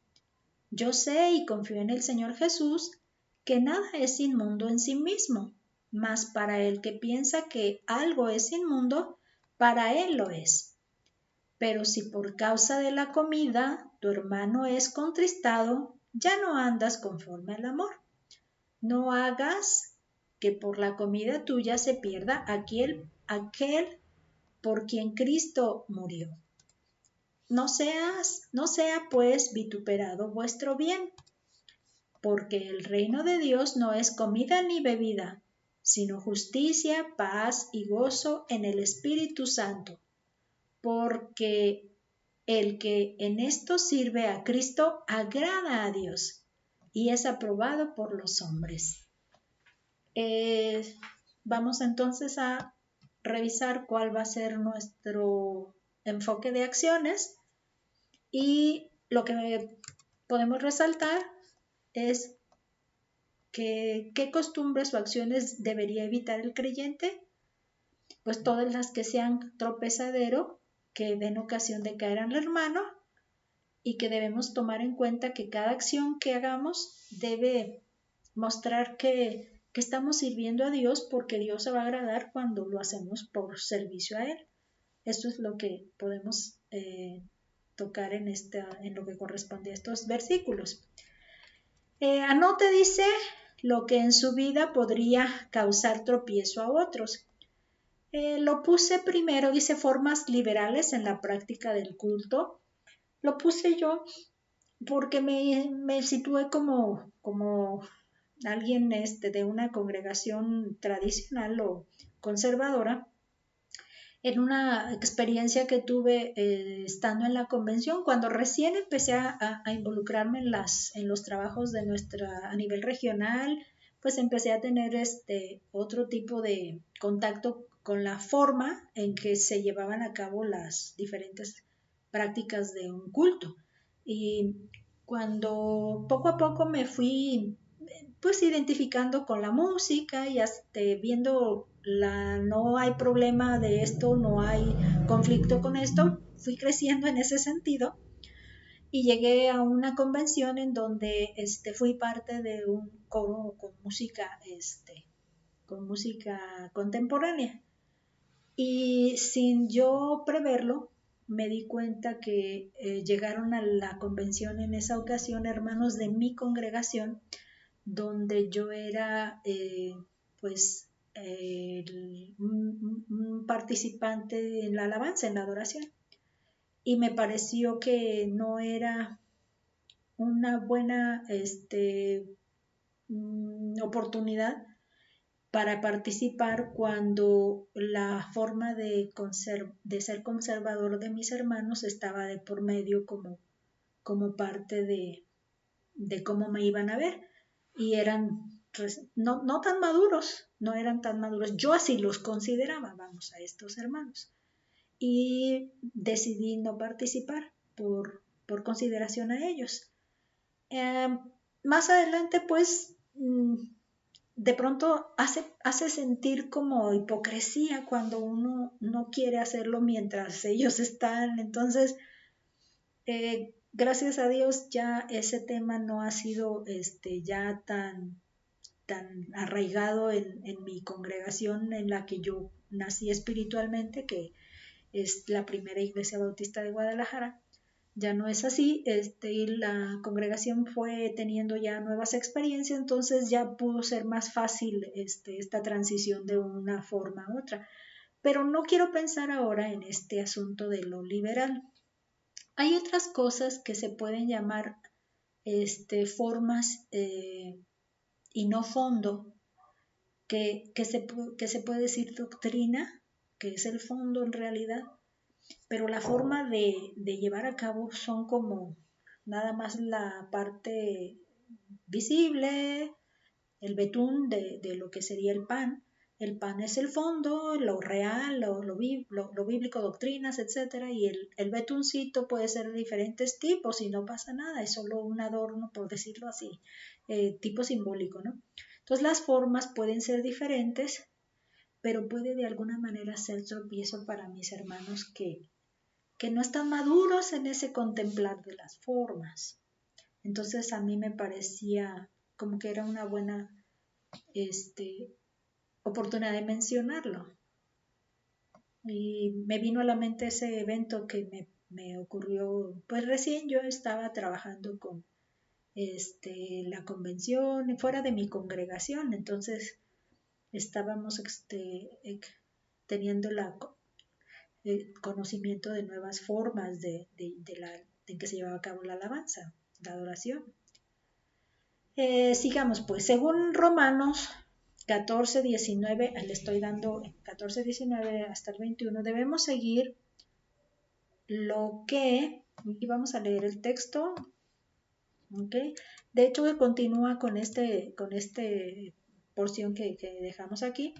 Yo sé y confío en el Señor Jesús que nada es inmundo en sí mismo, mas para el que piensa que algo es inmundo, para él lo es. Pero si por causa de la comida tu hermano es contristado, ya no andas conforme al amor. No hagas que por la comida tuya se pierda aquel por quien Cristo murió. No sea pues vituperado vuestro bien, porque el reino de Dios no es comida ni bebida, sino justicia, paz y gozo en el Espíritu Santo, porque el que en esto sirve a Cristo agrada a Dios y es aprobado por los hombres. Vamos entonces a revisar cuál va a ser nuestro enfoque de acciones, y lo que podemos resaltar es que qué costumbres o acciones debería evitar el creyente. Pues todas las que sean tropezadero, que den ocasión de caer al hermano, y que debemos tomar en cuenta que cada acción que hagamos debe mostrar que estamos sirviendo a Dios, porque Dios se va a agradar cuando lo hacemos por servicio a Él. Esto es lo que podemos tocar en lo que corresponde a estos versículos. Anote, dice, lo que en su vida podría causar tropiezo a otros. Lo puse primero, dice, formas liberales en la práctica del culto. Lo puse yo porque me situé como alguien de una congregación tradicional o conservadora, en una experiencia que tuve estando en la convención, cuando recién empecé a involucrarme en los trabajos de a nivel regional. Pues empecé a tener otro tipo de contacto con la forma en que se llevaban a cabo las diferentes prácticas de un culto. Y cuando poco a poco me fui pues identificando con la música y viendo no hay problema de esto, no hay conflicto con esto, fui creciendo en ese sentido y llegué a una convención en donde fui parte de un coro con música contemporánea, y sin yo preverlo me di cuenta que llegaron a la convención en esa ocasión hermanos de mi congregación, donde yo era un participante en la alabanza, en la adoración, y me pareció que no era una buena oportunidad para participar cuando la forma de ser conservador de mis hermanos estaba de por medio como parte de cómo me iban a ver, y eran no tan maduros, no eran tan maduros. Yo así los consideraba, vamos, a estos hermanos, y decidí no participar por consideración a ellos. Más adelante, pues, de pronto hace sentir como hipocresía cuando uno no quiere hacerlo mientras ellos están. Entonces, gracias a Dios ya ese tema no ha sido ya tan arraigado en mi congregación en la que yo nací espiritualmente, que es la primera iglesia bautista de Guadalajara. Ya no es así, y la congregación fue teniendo ya nuevas experiencias, entonces ya pudo ser más fácil esta transición de una forma a otra. Pero no quiero pensar ahora en este asunto de lo liberal. Hay otras cosas que se pueden llamar formas y no fondo, que se puede decir doctrina, que es el fondo en realidad, pero la forma de llevar a cabo son como nada más la parte visible, el betún de lo que sería el pan. El pan es el fondo, lo real, lo bíblico, doctrinas, etc. Y el betuncito puede ser de diferentes tipos y no pasa nada, es solo un adorno, por decirlo así, tipo simbólico, ¿no? Entonces las formas pueden ser diferentes, pero puede de alguna manera ser tropiezo para mis hermanos que no están maduros en ese contemplar de las formas. Entonces a mí me parecía como que era una buena oportunidad de mencionarlo. Y me vino a la mente ese evento que me ocurrió, pues recién yo estaba trabajando con la convención fuera de mi congregación, entonces estábamos teniendo conocimiento de nuevas formas de que se llevaba a cabo la alabanza, la adoración. Sigamos pues, según Romanos 14:19, le estoy dando 14:19 hasta el 21, debemos seguir lo que, y vamos a leer el texto, ¿ok? De hecho, que continúa con este porción que dejamos aquí.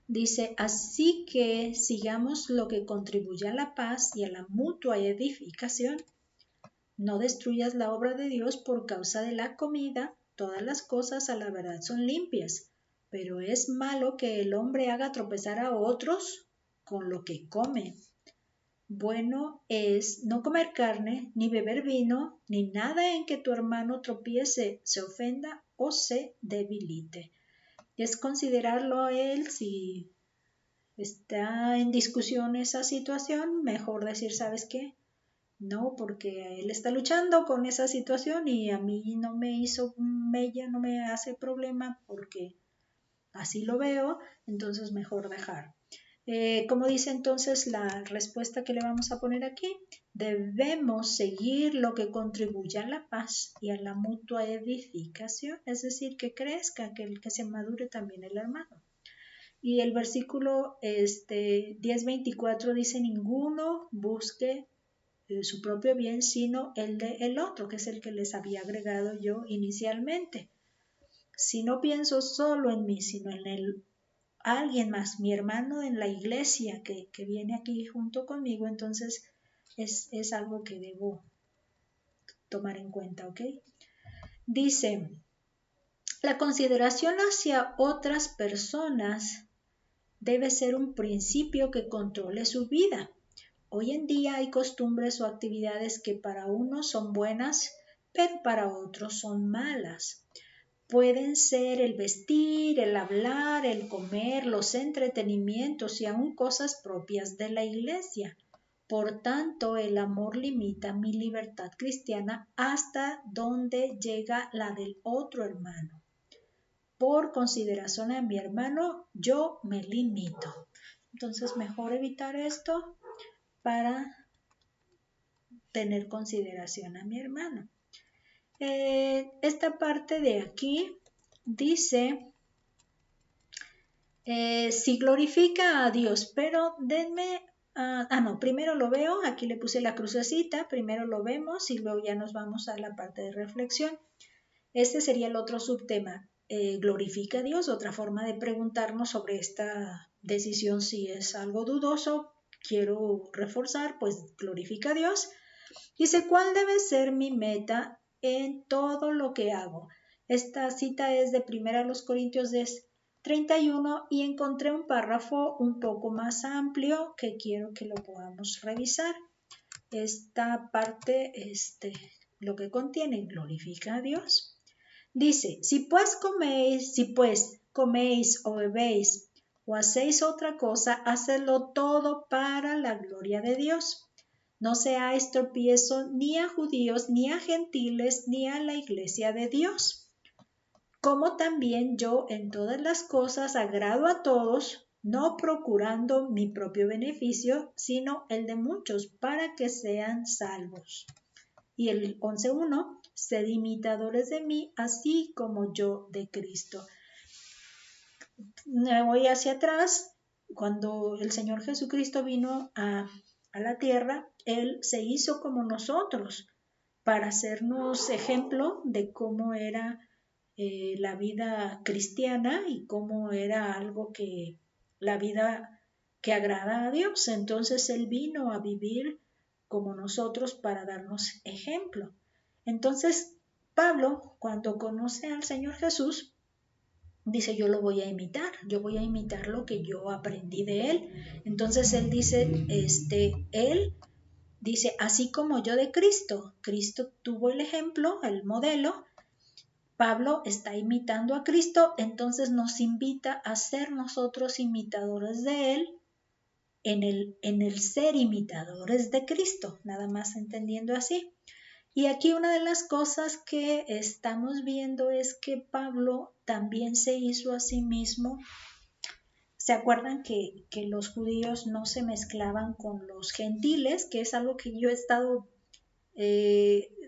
Dice, así que sigamos lo que contribuye a la paz y a la mutua edificación. No destruyas la obra de Dios por causa de la comida. Todas las cosas a la verdad son limpias, pero es malo que el hombre haga tropezar a otros con lo que come. Bueno es no comer carne, ni beber vino, ni nada en que tu hermano tropiece, se ofenda o se debilite. Es considerarlo a él, si está en discusión esa situación, mejor decir, ¿sabes qué? No, porque él está luchando con esa situación y a mí no me hizo mella, no me hace problema porque así lo veo, entonces mejor dejar. Como dice entonces la respuesta que le vamos a poner aquí, debemos seguir lo que contribuye a la paz y a la mutua edificación, es decir, que crezca, que se madure también el hermano. Y el versículo 10:24 dice, ninguno busque su propio bien, sino el de el otro, que es el que les había agregado yo inicialmente. Si no pienso solo en mí, sino en alguien más, mi hermano en la iglesia que viene aquí junto conmigo, entonces es algo que debo tomar en cuenta, ¿ok? Dice, la consideración hacia otras personas debe ser un principio que controle su vida. Hoy en día hay costumbres o actividades que para unos son buenas, pero para otros son malas. Pueden ser el vestir, el hablar, el comer, los entretenimientos y aún cosas propias de la iglesia. Por tanto, el amor limita mi libertad cristiana hasta donde llega la del otro hermano. Por consideración a mi hermano, yo me limito. Entonces, mejor evitar esto para tener consideración a mi hermano. Esta parte de aquí dice, si glorifica a Dios, pero denme, primero lo veo, aquí le puse la crucecita, primero lo vemos y luego ya nos vamos a la parte de reflexión. Este sería el otro subtema, glorifica a Dios, otra forma de preguntarnos sobre esta decisión si es algo dudoso, quiero reforzar, pues glorifica a Dios. Dice, ¿cuál debe ser mi meta en todo lo que hago? Esta cita es de 1 Corintios 31 y encontré un párrafo un poco más amplio que quiero que lo podamos revisar. Esta parte, lo que contiene, glorifica a Dios. Dice, si pues coméis o bebéis o hacéis otra cosa, hacedlo todo para la gloria de Dios. No seáis tropiezo ni a judíos, ni a gentiles, ni a la iglesia de Dios. Como también yo en todas las cosas agrado a todos, no procurando mi propio beneficio, sino el de muchos, para que sean salvos. Y el 11:1, sed imitadores de mí, así como yo de Cristo. Me voy hacia atrás, cuando el Señor Jesucristo vino a la tierra, Él se hizo como nosotros para hacernos ejemplo de cómo era la vida cristiana y cómo era algo que la vida que agrada a Dios. Entonces Él vino a vivir como nosotros para darnos ejemplo. Entonces Pablo, cuando conoce al Señor Jesús, dice, yo lo voy a imitar, yo voy a imitar lo que yo aprendí de él. Entonces él dice, él dice, así como yo de Cristo, Cristo tuvo el ejemplo, el modelo, Pablo está imitando a Cristo, entonces nos invita a ser nosotros imitadores de él en el ser imitadores de Cristo, nada más entendiendo así. Y aquí una de las cosas que estamos viendo es que Pablo también se hizo a sí mismo. ¿Se acuerdan que los judíos no se mezclaban con los gentiles? Que es algo que yo he estado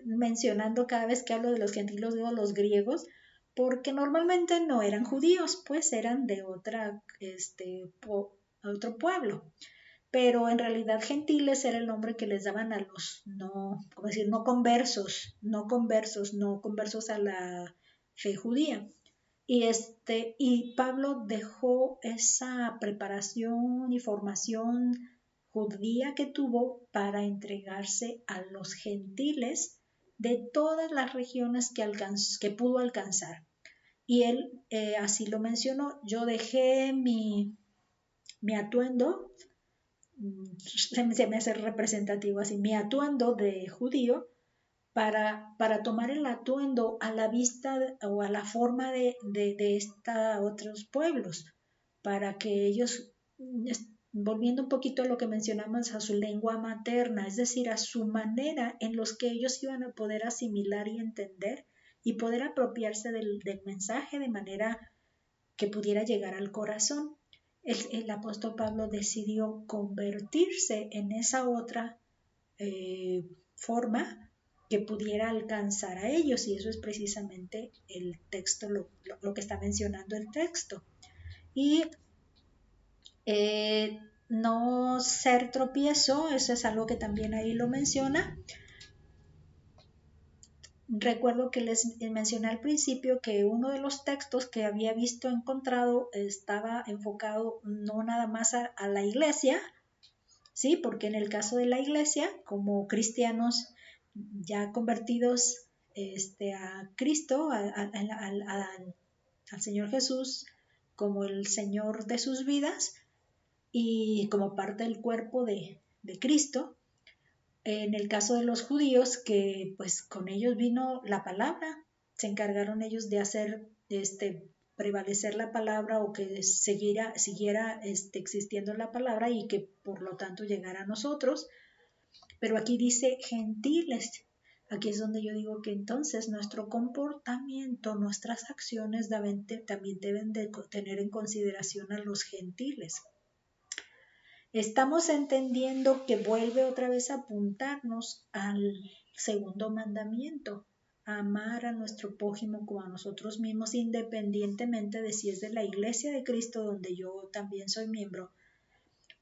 mencionando cada vez que hablo de los gentiles, digo los griegos, porque normalmente no eran judíos, pues eran de otro pueblo. Pero en realidad gentiles era el nombre que les daban a los no conversos a la fe judía. Y Pablo dejó esa preparación y formación judía que tuvo para entregarse a los gentiles de todas las regiones que pudo alcanzar. Y él así lo mencionó, yo dejé mi atuendo, se me hace representativo así, mi atuendo de judío, para tomar el atuendo a la vista o a la forma de otros pueblos, para que ellos, volviendo un poquito a lo que mencionamos, a su lengua materna, es decir, a su manera en los que ellos iban a poder asimilar y entender y poder apropiarse del mensaje de manera que pudiera llegar al corazón. El apóstol Pablo decidió convertirse en esa otra forma que pudiera alcanzar a ellos, y eso es precisamente el texto, lo que está mencionando el texto. Y no ser tropiezo, eso es algo que también ahí lo menciona. Recuerdo que les mencioné al principio que uno de los textos que había encontrado estaba enfocado no nada más a la iglesia, ¿sí? Porque en el caso de la iglesia, como cristianos ya convertidos a Cristo, al Señor Jesús como el Señor de sus vidas y como parte del cuerpo de Cristo. En el caso de los judíos, que pues con ellos vino la palabra, se encargaron ellos de hacer prevalecer la palabra, o que siguiera existiendo la palabra y que por lo tanto llegara a nosotros. Pero aquí dice gentiles. Aquí es donde yo digo que entonces nuestro comportamiento, nuestras acciones también deben de tener en consideración a los gentiles. Estamos entendiendo que vuelve otra vez a apuntarnos al segundo mandamiento, a amar a nuestro prójimo como a nosotros mismos, independientemente de si es de la Iglesia de Cristo, donde yo también soy miembro,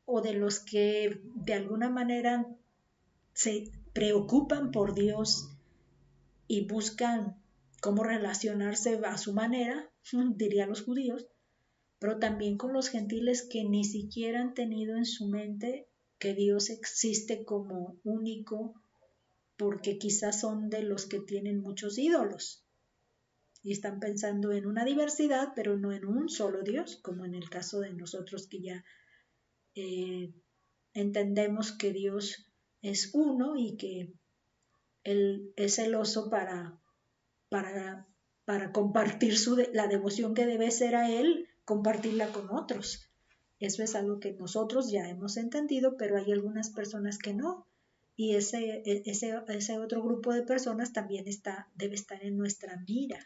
o de los que de alguna manera se preocupan por Dios y buscan cómo relacionarse a su manera, dirían los judíos, pero también con los gentiles que ni siquiera han tenido en su mente que Dios existe como único, porque quizás son de los que tienen muchos ídolos y están pensando en una diversidad, pero no en un solo Dios, como en el caso de nosotros que ya entendemos que Dios es uno y que Él es celoso para compartir la devoción que debe ser a Él, compartirla con otros. Eso es algo que nosotros ya hemos entendido, pero hay algunas personas que no. Y ese otro grupo de personas también debe estar en nuestra mira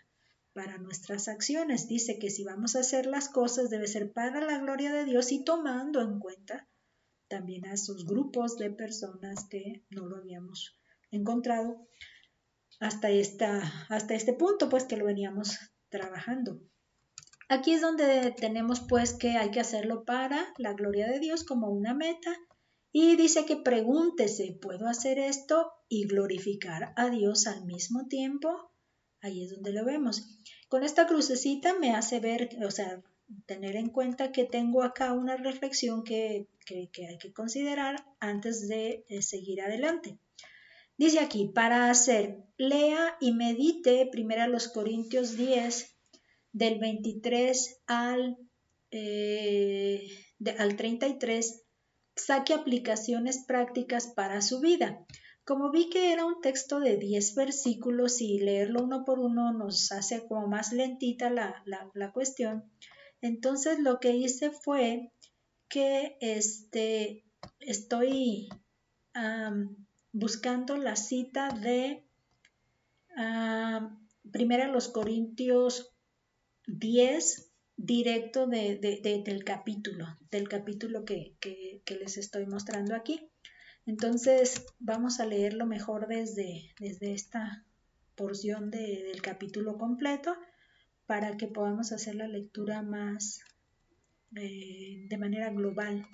para nuestras acciones. Dice que si vamos a hacer las cosas debe ser para la gloria de Dios y tomando en cuenta también a esos grupos de personas que no lo habíamos encontrado hasta este punto, pues que lo veníamos trabajando. Aquí es donde tenemos pues que hay que hacerlo para la gloria de Dios como una meta, y dice que pregúntese, ¿puedo hacer esto y glorificar a Dios al mismo tiempo? Ahí es donde lo vemos. Con esta crucecita me hace ver, o sea, tener en cuenta que tengo acá una reflexión que hay que considerar antes de seguir adelante. Dice aquí, para hacer, lea y medite 1 Corintios 10, del 23 al 33, saque aplicaciones prácticas para su vida. Como vi que era un texto de 10 versículos y leerlo uno por uno nos hace como más lentita la cuestión, entonces lo que hice fue que estoy buscando la cita de Primera los Corintios 10, directo del capítulo que les estoy mostrando aquí. Entonces vamos a leerlo mejor desde esta porción del capítulo completo para que podamos hacer la lectura más de manera global.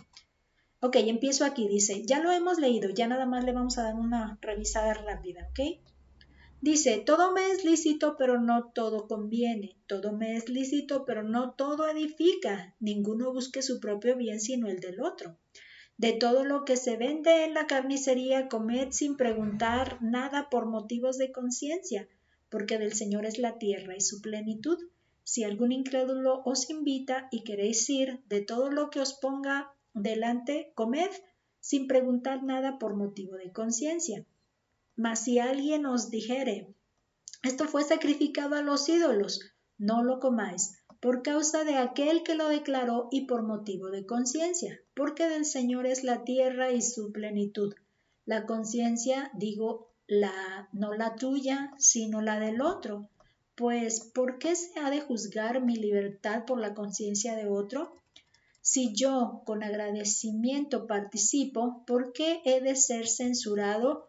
Ok, empiezo aquí, dice, ya lo hemos leído, ya nada más le vamos a dar una revisada rápida, ¿ok? Dice, todo me es lícito, pero no todo conviene. Todo me es lícito, pero no todo edifica. Ninguno busque su propio bien, sino el del otro. De todo lo que se vende en la carnicería, comed sin preguntar nada por motivos de conciencia, porque del Señor es la tierra y su plenitud. Si algún incrédulo os invita y queréis ir, de todo lo que os ponga delante, comed sin preguntar nada por motivo de conciencia. Mas si alguien os dijere, esto fue sacrificado a los ídolos, no lo comáis, por causa de aquel que lo declaró y por motivo de conciencia, porque del Señor es la tierra y su plenitud. La conciencia, digo, no la tuya, sino la del otro. Pues, ¿por qué se ha de juzgar mi libertad por la conciencia de otro? Si yo con agradecimiento participo, ¿por qué he de ser censurado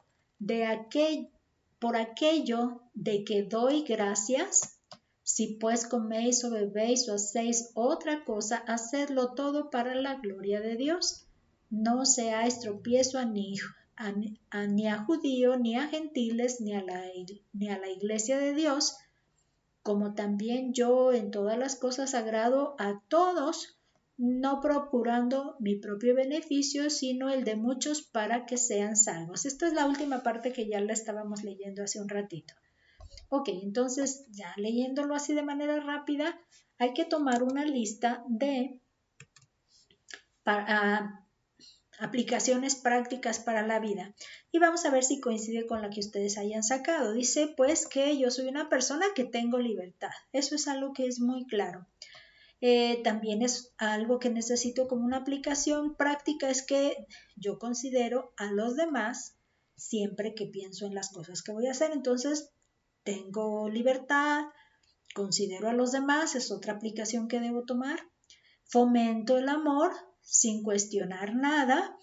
por aquello de que doy gracias? Si pues coméis o bebéis o hacéis otra cosa, hacedlo todo para la gloria de Dios. No seáis tropiezo ni a judío, ni a gentiles, ni a la iglesia de Dios, como también yo en todas las cosas agrado a todos, no procurando mi propio beneficio, sino el de muchos para que sean salvos. Esta es la última parte que ya la estábamos leyendo hace un ratito. Ok, entonces ya leyéndolo así de manera rápida, hay que tomar una lista de aplicaciones prácticas para la vida. Y vamos a ver si coincide con la que ustedes hayan sacado. Dice pues que yo soy una persona que tengo libertad. Eso es algo que es muy claro. También es algo que necesito como una aplicación práctica, es que yo considero a los demás siempre que pienso en las cosas que voy a hacer. Entonces, tengo libertad, considero a los demás, es otra aplicación que debo tomar. Fomento el amor sin cuestionar nada.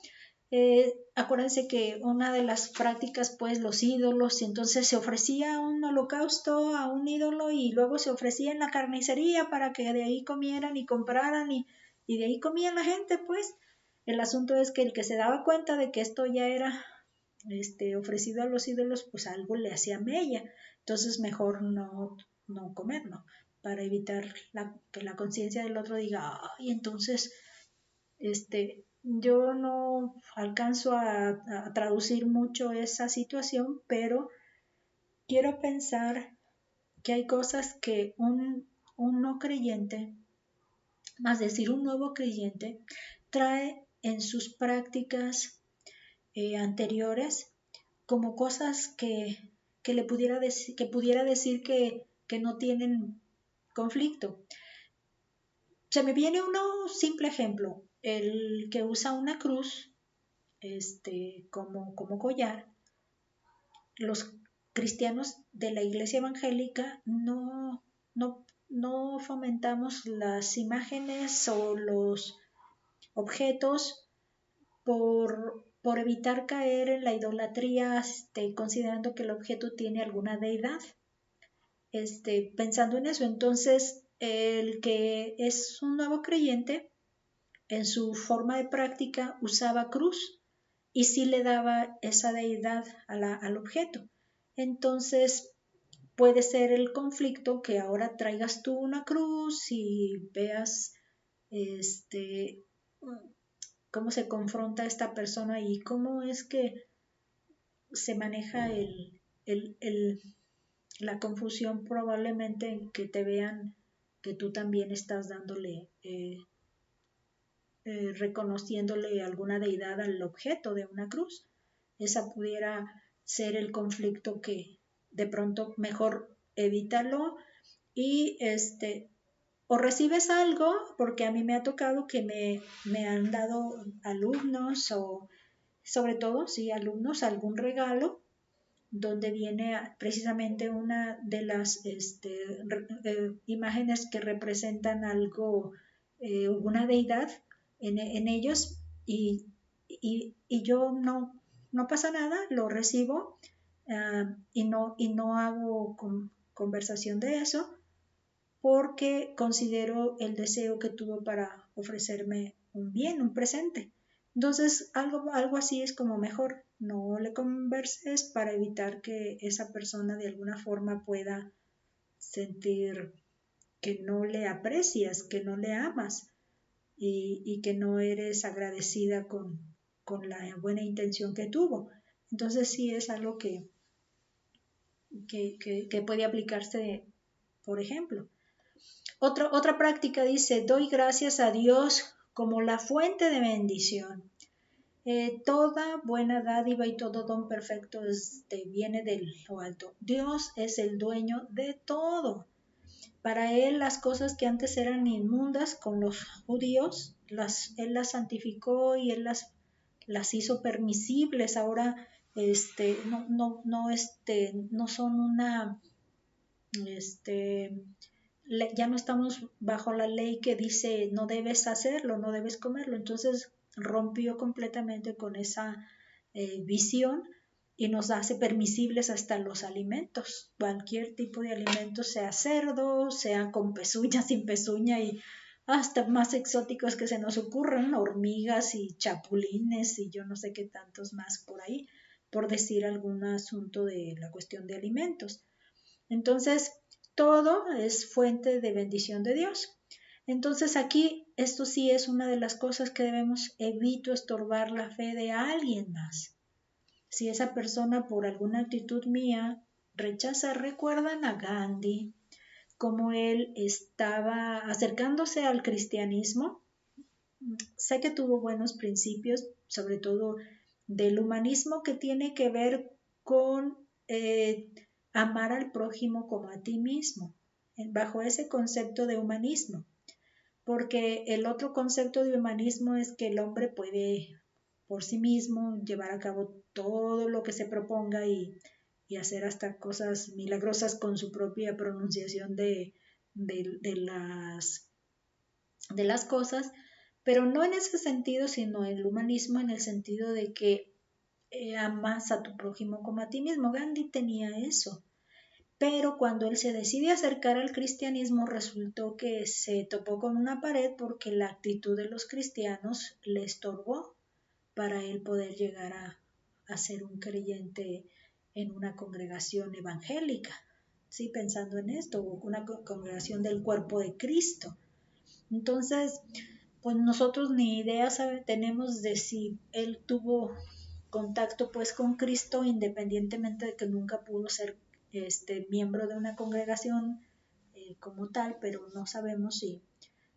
Acuérdense que una de las prácticas, pues los ídolos, y entonces se ofrecía un holocausto a un ídolo y luego se ofrecía en la carnicería para que de ahí comieran y compraran y de ahí comían la gente, pues. El asunto es que el que se daba cuenta de que esto ya era ofrecido a los ídolos, pues algo le hacía mella, entonces mejor no comer, ¿no? Para evitar que la conciencia del otro diga, ay, entonces yo no alcanzo a traducir mucho esa situación, pero quiero pensar que hay cosas que un no creyente, más decir un nuevo creyente, trae en sus prácticas anteriores como cosas que le pudiera decir que no tienen conflicto. Se me viene un simple ejemplo, el que usa una cruz como collar. Los cristianos de la iglesia evangélica no fomentamos las imágenes o los objetos por evitar caer en la idolatría, considerando que el objeto tiene alguna deidad. Pensando en eso, entonces el que es un nuevo creyente, en su forma de práctica usaba cruz y sí le daba esa deidad al objeto. Entonces puede ser el conflicto que ahora traigas tú una cruz y veas cómo se confronta esta persona y cómo es que se maneja la confusión, probablemente en que te vean que tú también estás dándole, reconociéndole alguna deidad al objeto de una cruz. Esa pudiera ser el conflicto que de pronto mejor evítalo y o recibes algo, porque a mí me ha tocado que me han dado alumnos o sobre todo, sí, alumnos, algún regalo donde viene precisamente una de las imágenes que representan algo, una deidad en ellos y yo no pasa nada, lo recibo y no hago conversación de eso porque considero el deseo que tuvo para ofrecerme un bien, un presente. Entonces, algo así es como mejor, no le converses para evitar que esa persona de alguna forma pueda sentir que no le aprecias, que no le amas y que no eres agradecida con la buena intención que tuvo. Entonces, sí es algo que puede aplicarse, por ejemplo. Otra práctica dice, doy gracias a Dios como la fuente de bendición. Toda buena dádiva y todo don perfecto viene de lo alto. Dios es el dueño de todo. Para Él las cosas que antes eran inmundas con los judíos, Él las santificó y Él las hizo permisibles. Ahora no son una... ya no estamos bajo la ley que dice no debes hacerlo, no debes comerlo. Entonces rompió completamente con esa visión y nos hace permisibles hasta los alimentos, cualquier tipo de alimento, sea cerdo, sea con pezuña, sin pezuña y hasta más exóticos que se nos ocurran, hormigas y chapulines y yo no sé qué tantos más por ahí, por decir algún asunto de la cuestión de alimentos. Entonces, todo es fuente de bendición de Dios. Entonces aquí esto sí es una de las cosas que debemos, evito estorbar la fe de alguien más. Si esa persona por alguna actitud mía rechaza, recuerdan a Gandhi, como él estaba acercándose al cristianismo. Sé que tuvo buenos principios, sobre todo del humanismo que tiene que ver con amar al prójimo como a ti mismo, bajo ese concepto de humanismo, porque el otro concepto de humanismo es que el hombre puede por sí mismo llevar a cabo todo lo que se proponga y hacer hasta cosas milagrosas con su propia pronunciación de las cosas, pero no en ese sentido, sino el humanismo en el sentido de que amas a tu prójimo como a ti mismo. Gandhi tenía eso. Pero cuando él se decide acercar al cristianismo, resultó que se topó con una pared porque la actitud de los cristianos le estorbó para él poder llegar a ser un creyente en una congregación evangélica, ¿sí? Pensando en esto, una congregación del cuerpo de Cristo. Entonces, pues nosotros ni idea tenemos de si él tuvo contacto pues con Cristo, independientemente de que nunca pudo ser miembro de una congregación como tal, pero no sabemos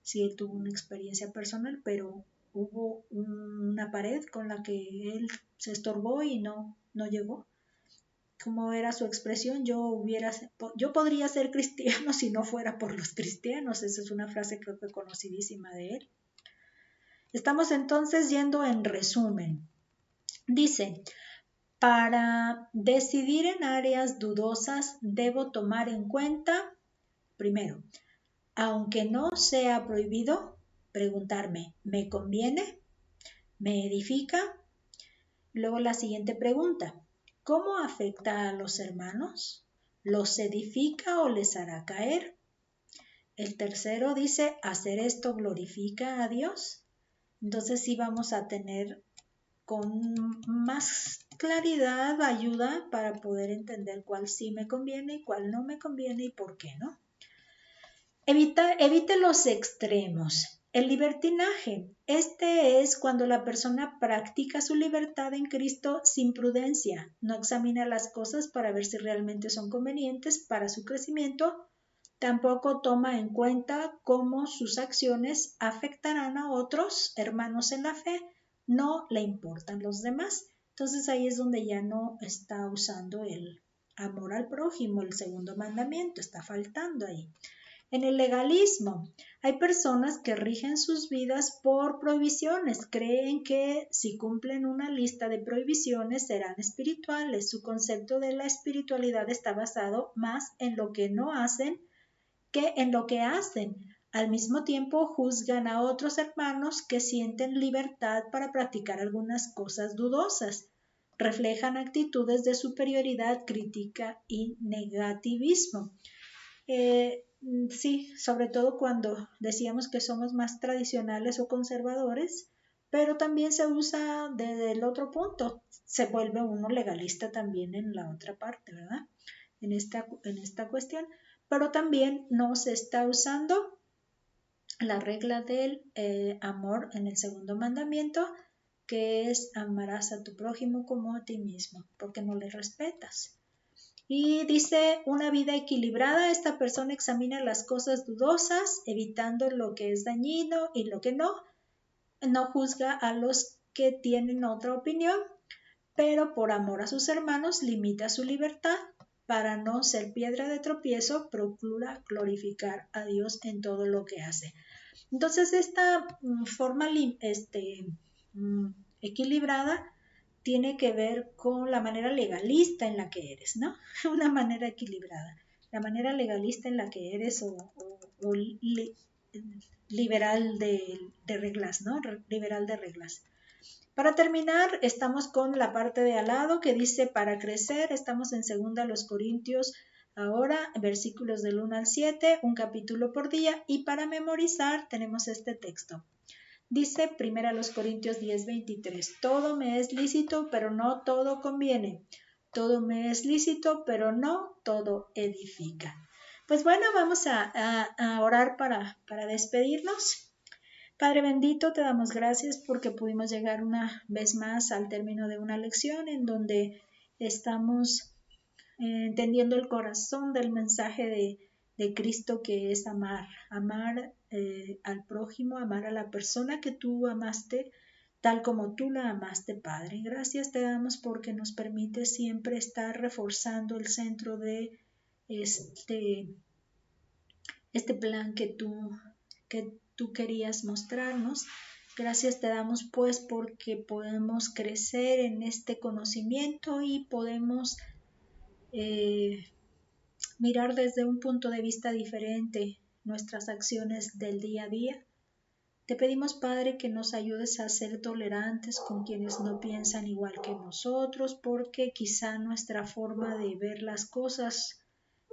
si él tuvo una experiencia personal, pero hubo una pared con la que él se estorbó y no llegó. Como era su expresión, yo podría ser cristiano si no fuera por los cristianos. Esa es una frase creo que conocidísima de él. Estamos entonces yendo en resumen. Dice, para decidir en áreas dudosas debo tomar en cuenta, primero, aunque no sea prohibido, preguntarme, ¿me conviene? ¿Me edifica? Luego la siguiente pregunta, ¿cómo afecta a los hermanos? ¿Los edifica o les hará caer? El tercero dice, ¿hacer esto glorifica a Dios? Entonces sí vamos a tener con más claridad ayuda para poder entender cuál sí me conviene y cuál no me conviene y por qué no. Evite los extremos. El libertinaje. Este es cuando la persona practica su libertad en Cristo sin prudencia. No examina las cosas para ver si realmente son convenientes para su crecimiento Tampoco toma en cuenta cómo sus acciones afectarán a otros hermanos en la fe. No le importan los demás. Entonces ahí es donde ya no está usando el amor al prójimo, el segundo mandamiento, está faltando ahí. En el legalismo, hay personas que rigen sus vidas por prohibiciones, creen que si cumplen una lista de prohibiciones serán espirituales. Su concepto de la espiritualidad está basado más en lo que no hacen que en lo que hacen. Al mismo tiempo juzgan a otros hermanos que sienten libertad para practicar algunas cosas dudosas. Reflejan actitudes de superioridad, crítica y negativismo. Sí, sobre todo cuando decíamos que somos más tradicionales o conservadores, pero también se usa desde el otro punto, se vuelve uno legalista también en la otra parte, ¿verdad? En esta cuestión, pero también no se está usando la regla del amor en el segundo mandamiento, que es amarás a tu prójimo como a ti mismo, porque no le respetas. Y dice, una vida equilibrada, esta persona examina las cosas dudosas, evitando lo que es dañino y lo que no juzga a los que tienen otra opinión, pero por amor a sus hermanos limita su libertad. Para no ser piedra de tropiezo, procura glorificar a Dios en todo lo que hace. Entonces, esta forma equilibrada tiene que ver con la manera legalista en la que eres, ¿no? Una manera equilibrada. La manera legalista en la que eres o liberal de reglas, ¿no? Liberal de reglas. Para terminar, estamos con la parte de al lado que dice para crecer, estamos en 2 Corintios ahora, versículos del 1 al 7, un capítulo por día, y para memorizar tenemos este texto. Dice 1 Corintios 10:23, todo me es lícito, pero no todo conviene. Todo me es lícito, pero no todo edifica. Pues bueno, vamos a orar para despedirnos. Padre bendito, te damos gracias porque pudimos llegar una vez más al término de una lección en donde estamos entendiendo el corazón del mensaje de Cristo, que es amar al prójimo, amar a la persona que tú amaste, tal como tú la amaste, Padre. Gracias te damos porque nos permite siempre estar reforzando el centro de este plan que tú querías mostrarnos. Gracias te damos pues porque podemos crecer en este conocimiento y podemos mirar desde un punto de vista diferente nuestras acciones del día a día. Te pedimos, Padre, que nos ayudes a ser tolerantes con quienes no piensan igual que nosotros, porque quizá nuestra forma de ver las cosas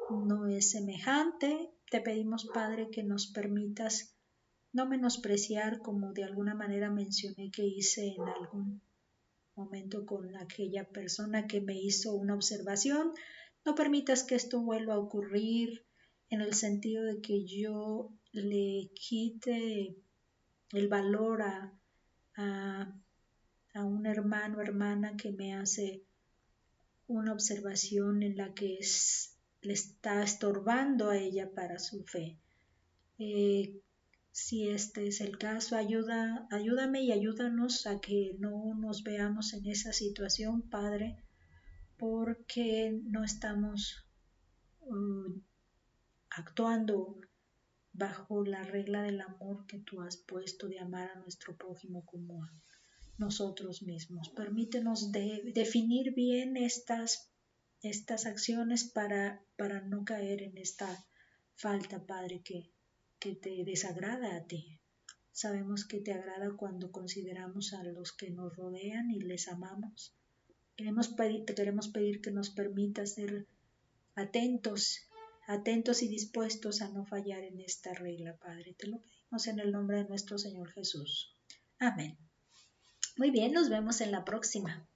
no es semejante. Te pedimos, Padre, que nos permitas no menospreciar, como de alguna manera mencioné que hice en algún momento con aquella persona que me hizo una observación. No permitas que esto vuelva a ocurrir en el sentido de que yo le quite el valor a un hermano o hermana que me hace una observación en la que le está estorbando a ella para su fe. Si este es el caso, ayúdame y ayúdanos a que no nos veamos en esa situación, Padre, porque no estamos actuando bajo la regla del amor que tú has puesto de amar a nuestro prójimo como a nosotros mismos. Permítenos definir bien estas acciones para no caer en esta falta, Padre, que te desagrada a ti. Sabemos que te agrada cuando consideramos a los que nos rodean y les amamos. Te queremos pedir que nos permita ser atentos y dispuestos a no fallar en esta regla, Padre. Te lo pedimos en el nombre de nuestro Señor Jesús. Amén. Muy bien, nos vemos en la próxima.